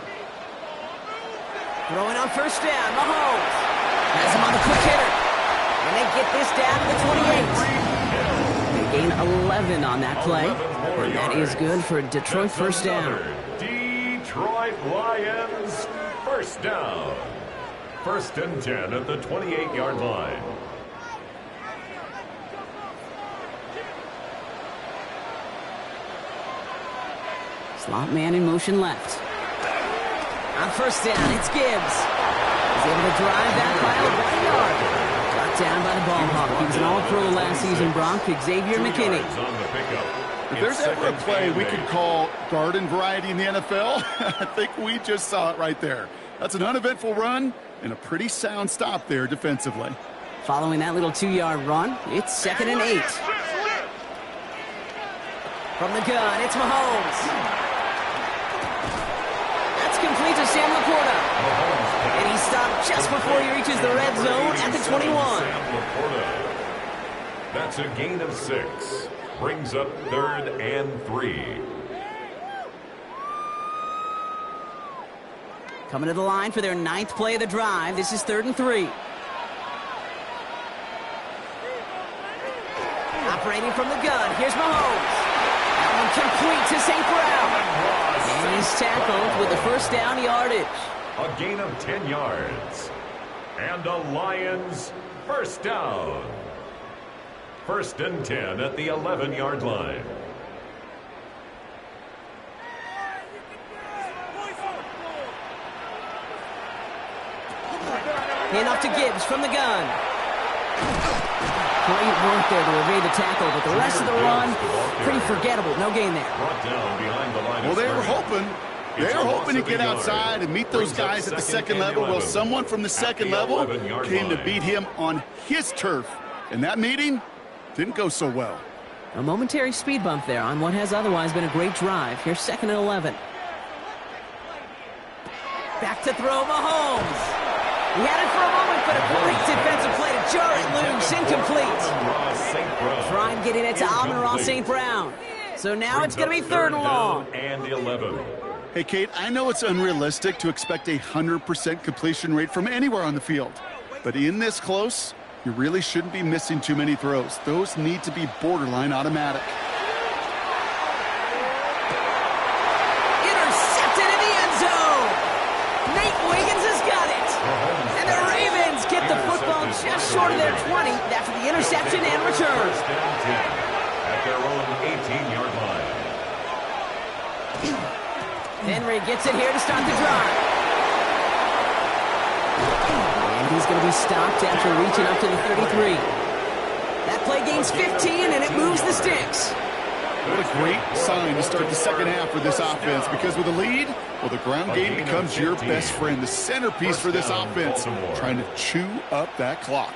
S1: Throwing on 1st down, Mahomes. Has him on the quick hitter. And they get this down to the 28. Gain 11 on that play, and that is good for Detroit 1st down.
S3: Detroit Lions 1st down. 1st and 10 at the 28-yard line.
S1: Slot man in motion left. On 1st down, it's Gibbs. He's able to drive that by about a yard. Down by the ball hawk. He was an all-pro last season, Bronk. Xavier McKinney.
S2: If there's ever a play we could call garden variety in the NFL, I think we just saw it right there. That's an uneventful run and a pretty sound stop there defensively.
S1: Following that little 2-yard run, it's 2nd and 8. From the gun, it's Mahomes. That's complete to Sam Laporta. And he stopped just before he reaches the red zone at the 21.
S3: That's a gain of 6. Brings up 3rd and 3.
S1: Coming to the line for their 9th play of the drive. This is 3rd and 3. Training from the gun. Here's Mahomes. That one complete to St. Brown. And he's tackled with the first down yardage.
S3: A gain of 10 yards. And a Lions first down. 1st and 10 at the 11-yard line.
S1: Hand off to Gibbs from the gun. Great work there to evade the tackle, but the rest of the run, pretty forgettable. No gain there.
S2: Well, they were hoping to get outside and meet those guys at the second level. Well, someone from the second level came to beat him on his turf. And that meeting didn't go so well.
S1: A momentary speed bump there on what has otherwise been a great drive. Here's 2nd and 11. Back to throw, Mahomes. He had it for a moment, but a great defensive play to jar it loose. Incomplete. Try and get it to Amon-Ra St. Brown. So now it's going to be 3rd and long.
S3: And 11.
S2: Hey, Kate, I know it's unrealistic to expect a 100% completion rate from anywhere on the field. But in this close, you really shouldn't be missing too many throws. Those need to be borderline automatic.
S1: Intercepted in the end zone. Nate Wiggins has got it. And the Ravens get the football just short of their 20 after the interception and return.
S3: 1st and 10 at their own 18-yard line.
S1: Henry gets it here to start the drive. And he's going to be stopped after reaching up to the 33. That play gains 15, and it moves the sticks.
S2: What a great sign to start the second half for this offense, because with a lead, well, the ground game becomes your best friend, the centerpiece for this offense, trying to chew up that clock.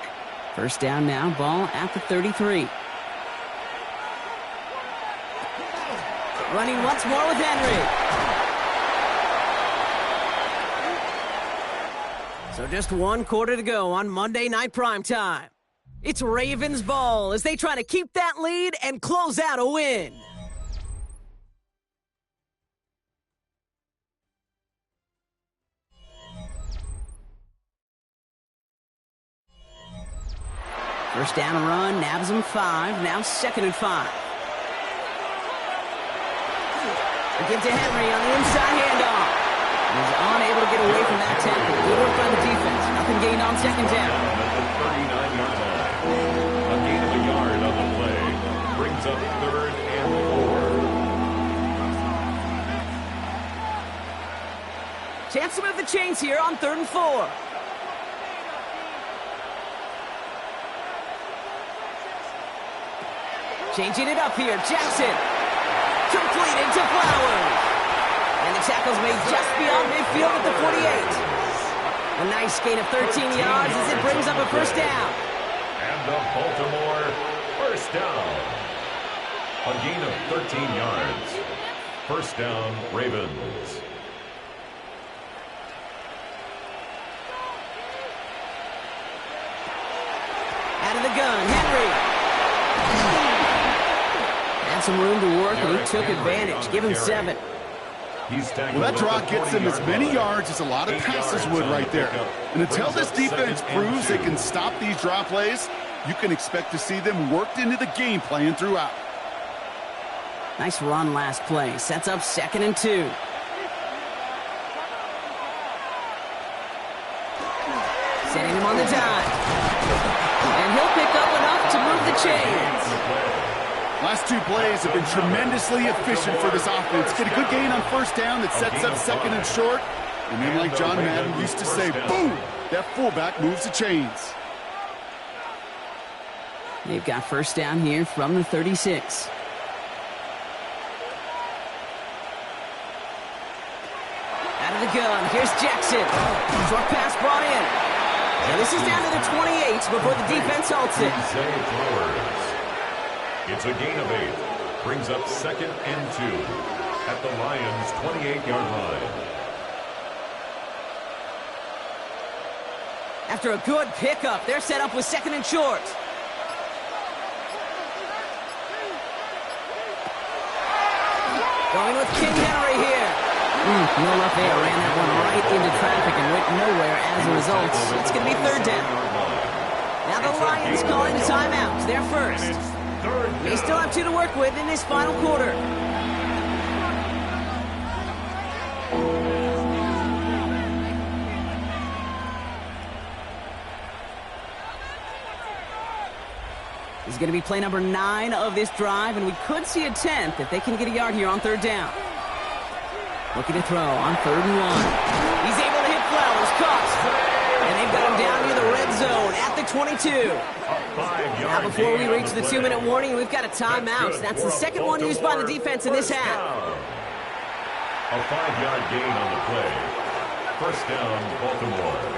S1: 1st down now, ball at the 33. Running once more with Henry. So just 1 quarter to go on Monday Night Primetime. It's Ravens ball as they try to keep that lead and close out a win. First down and run, nabs him 5, now 2nd and 5. They give to Henry on the inside handoff. He's unable to get away from that tackle. Good work by the defense. Nothing gained on 2nd down.
S3: At the 39-yard line. A gain of a yard on the play. Brings up 3rd and 4.
S1: Chance to move the chains here on 3rd and 4. Changing it up here. Jackson. Completed to Flowers. And the tackle's made just beyond midfield at the 48. A nice gain of 13 yards as it brings up a 1st down.
S3: And the Baltimore 1st down. A gain of 13 yards. 1st down, Ravens.
S1: Out of the gun, Henry. Had some room to work, and he took advantage. Give him 7.
S2: Well, that draw gets them as many yards as a lot of passes would right there. And until this defense proves they can stop these draw plays, you can expect to see them worked into the game plan throughout.
S1: Nice run last play. Sets up 2nd and 2. Setting him on the dime. And he'll pick up enough to move the chains.
S2: Last 2 plays have been tremendously efficient for this offense. Get a good gain on 1st down that sets up 2nd and short. And then, like John Madden used to say, boom, that fullback moves the chains.
S1: They've got 1st down here from the 36. Out of the gun, here's Jackson. Short pass brought in. And this is down to the 28 before the defense halts it.
S3: It's a gain of 8. Brings up 2nd and 2 at the Lions' 28-yard line.
S1: After a good pickup, they're set up with 2nd and short. Going with King Henry here. No luck there. Ran that one right into traffic and went nowhere as a result. It's going to be 3rd down. Now the Lions calling the timeout. They're first. They still have 2 to work with in this final quarter. This is going to be play number 9 of this drive, and we could see a 10th if they can get a yard here on 3rd down. Looking to throw on 3rd and 1. He's able to hit Flowers, caught. And they've got him down near the red zone at the 22. Now before we reach the 2-minute warning, we've got a timeout. That's the second one used by the defense in this half.
S3: A 5-yard gain on the play. 1st down, Baltimore.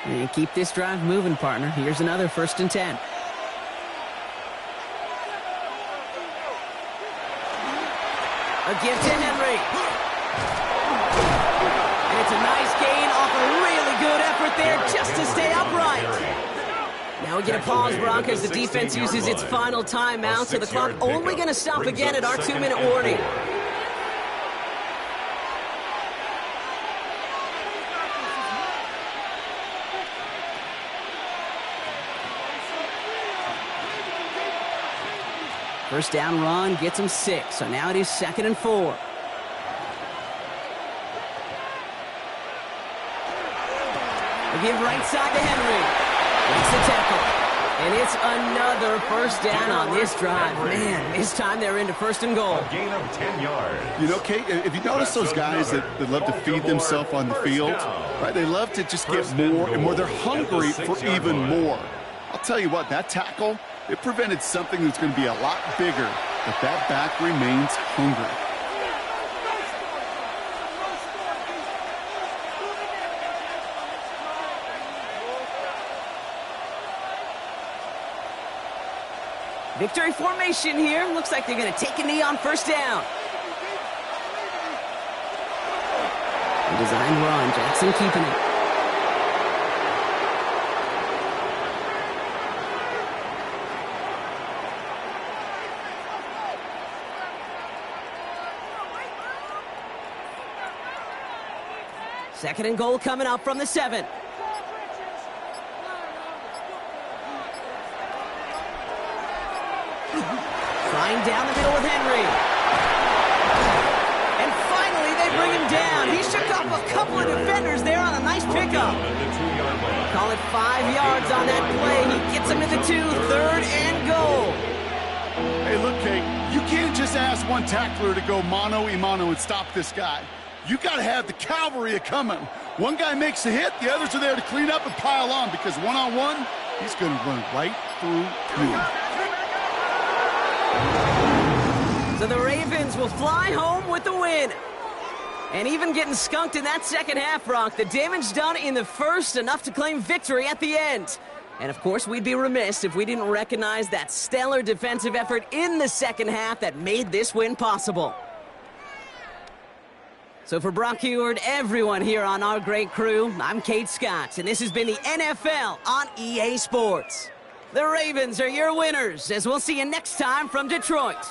S1: And keep this drive moving, partner. Here's another 1st and 10. A gift to Henry. And it's a nice gain off a really good effort there just to stay upright. Now we get a pause, Brock, as the defense uses its final timeout, so the clock only going to stop again at our 2-minute warning. First down run gets him 6, so now it is 2nd and 4. They give right side to Henry. Makes the tackle. And it's another 1st down on this drive. Man, this time they're into 1st and goal.
S3: A gain of 10 yards.
S2: You know, Kate, if you notice those guys that love to feed themselves on the field, right? They love to just get more and more. They're hungry for even more. I'll tell you what, that tackle, it prevented something that's going to be a lot bigger, but that back remains hungry.
S1: Victory formation here. Looks like they're going to take a knee on 1st down. A design run. Jackson keeping it. Second and goal coming up from the 7. Flying down the middle with Henry. And finally they bring him down. He shook off a couple of defenders there on a nice pickup. Call it 5 yards on that play. He gets him to the 2, 3rd and goal.
S2: Hey, look, Kate, you can't just ask one tackler to go mano-a-mano and stop this guy. You got to have the cavalry coming. One guy makes a hit, the others are there to clean up and pile on, because one-on-one, he's going to run right through you.
S1: So the Ravens will fly home with the win. And even getting skunked in that second half, Brock, the damage done in the first, enough to claim victory at the end. And, of course, we'd be remiss if we didn't recognize that stellar defensive effort in the second half that made this win possible. So for Brock Huard, everyone here on our great crew, I'm Kate Scott, and this has been the NFL on EA Sports. The Ravens are your winners, as we'll see you next time from Detroit.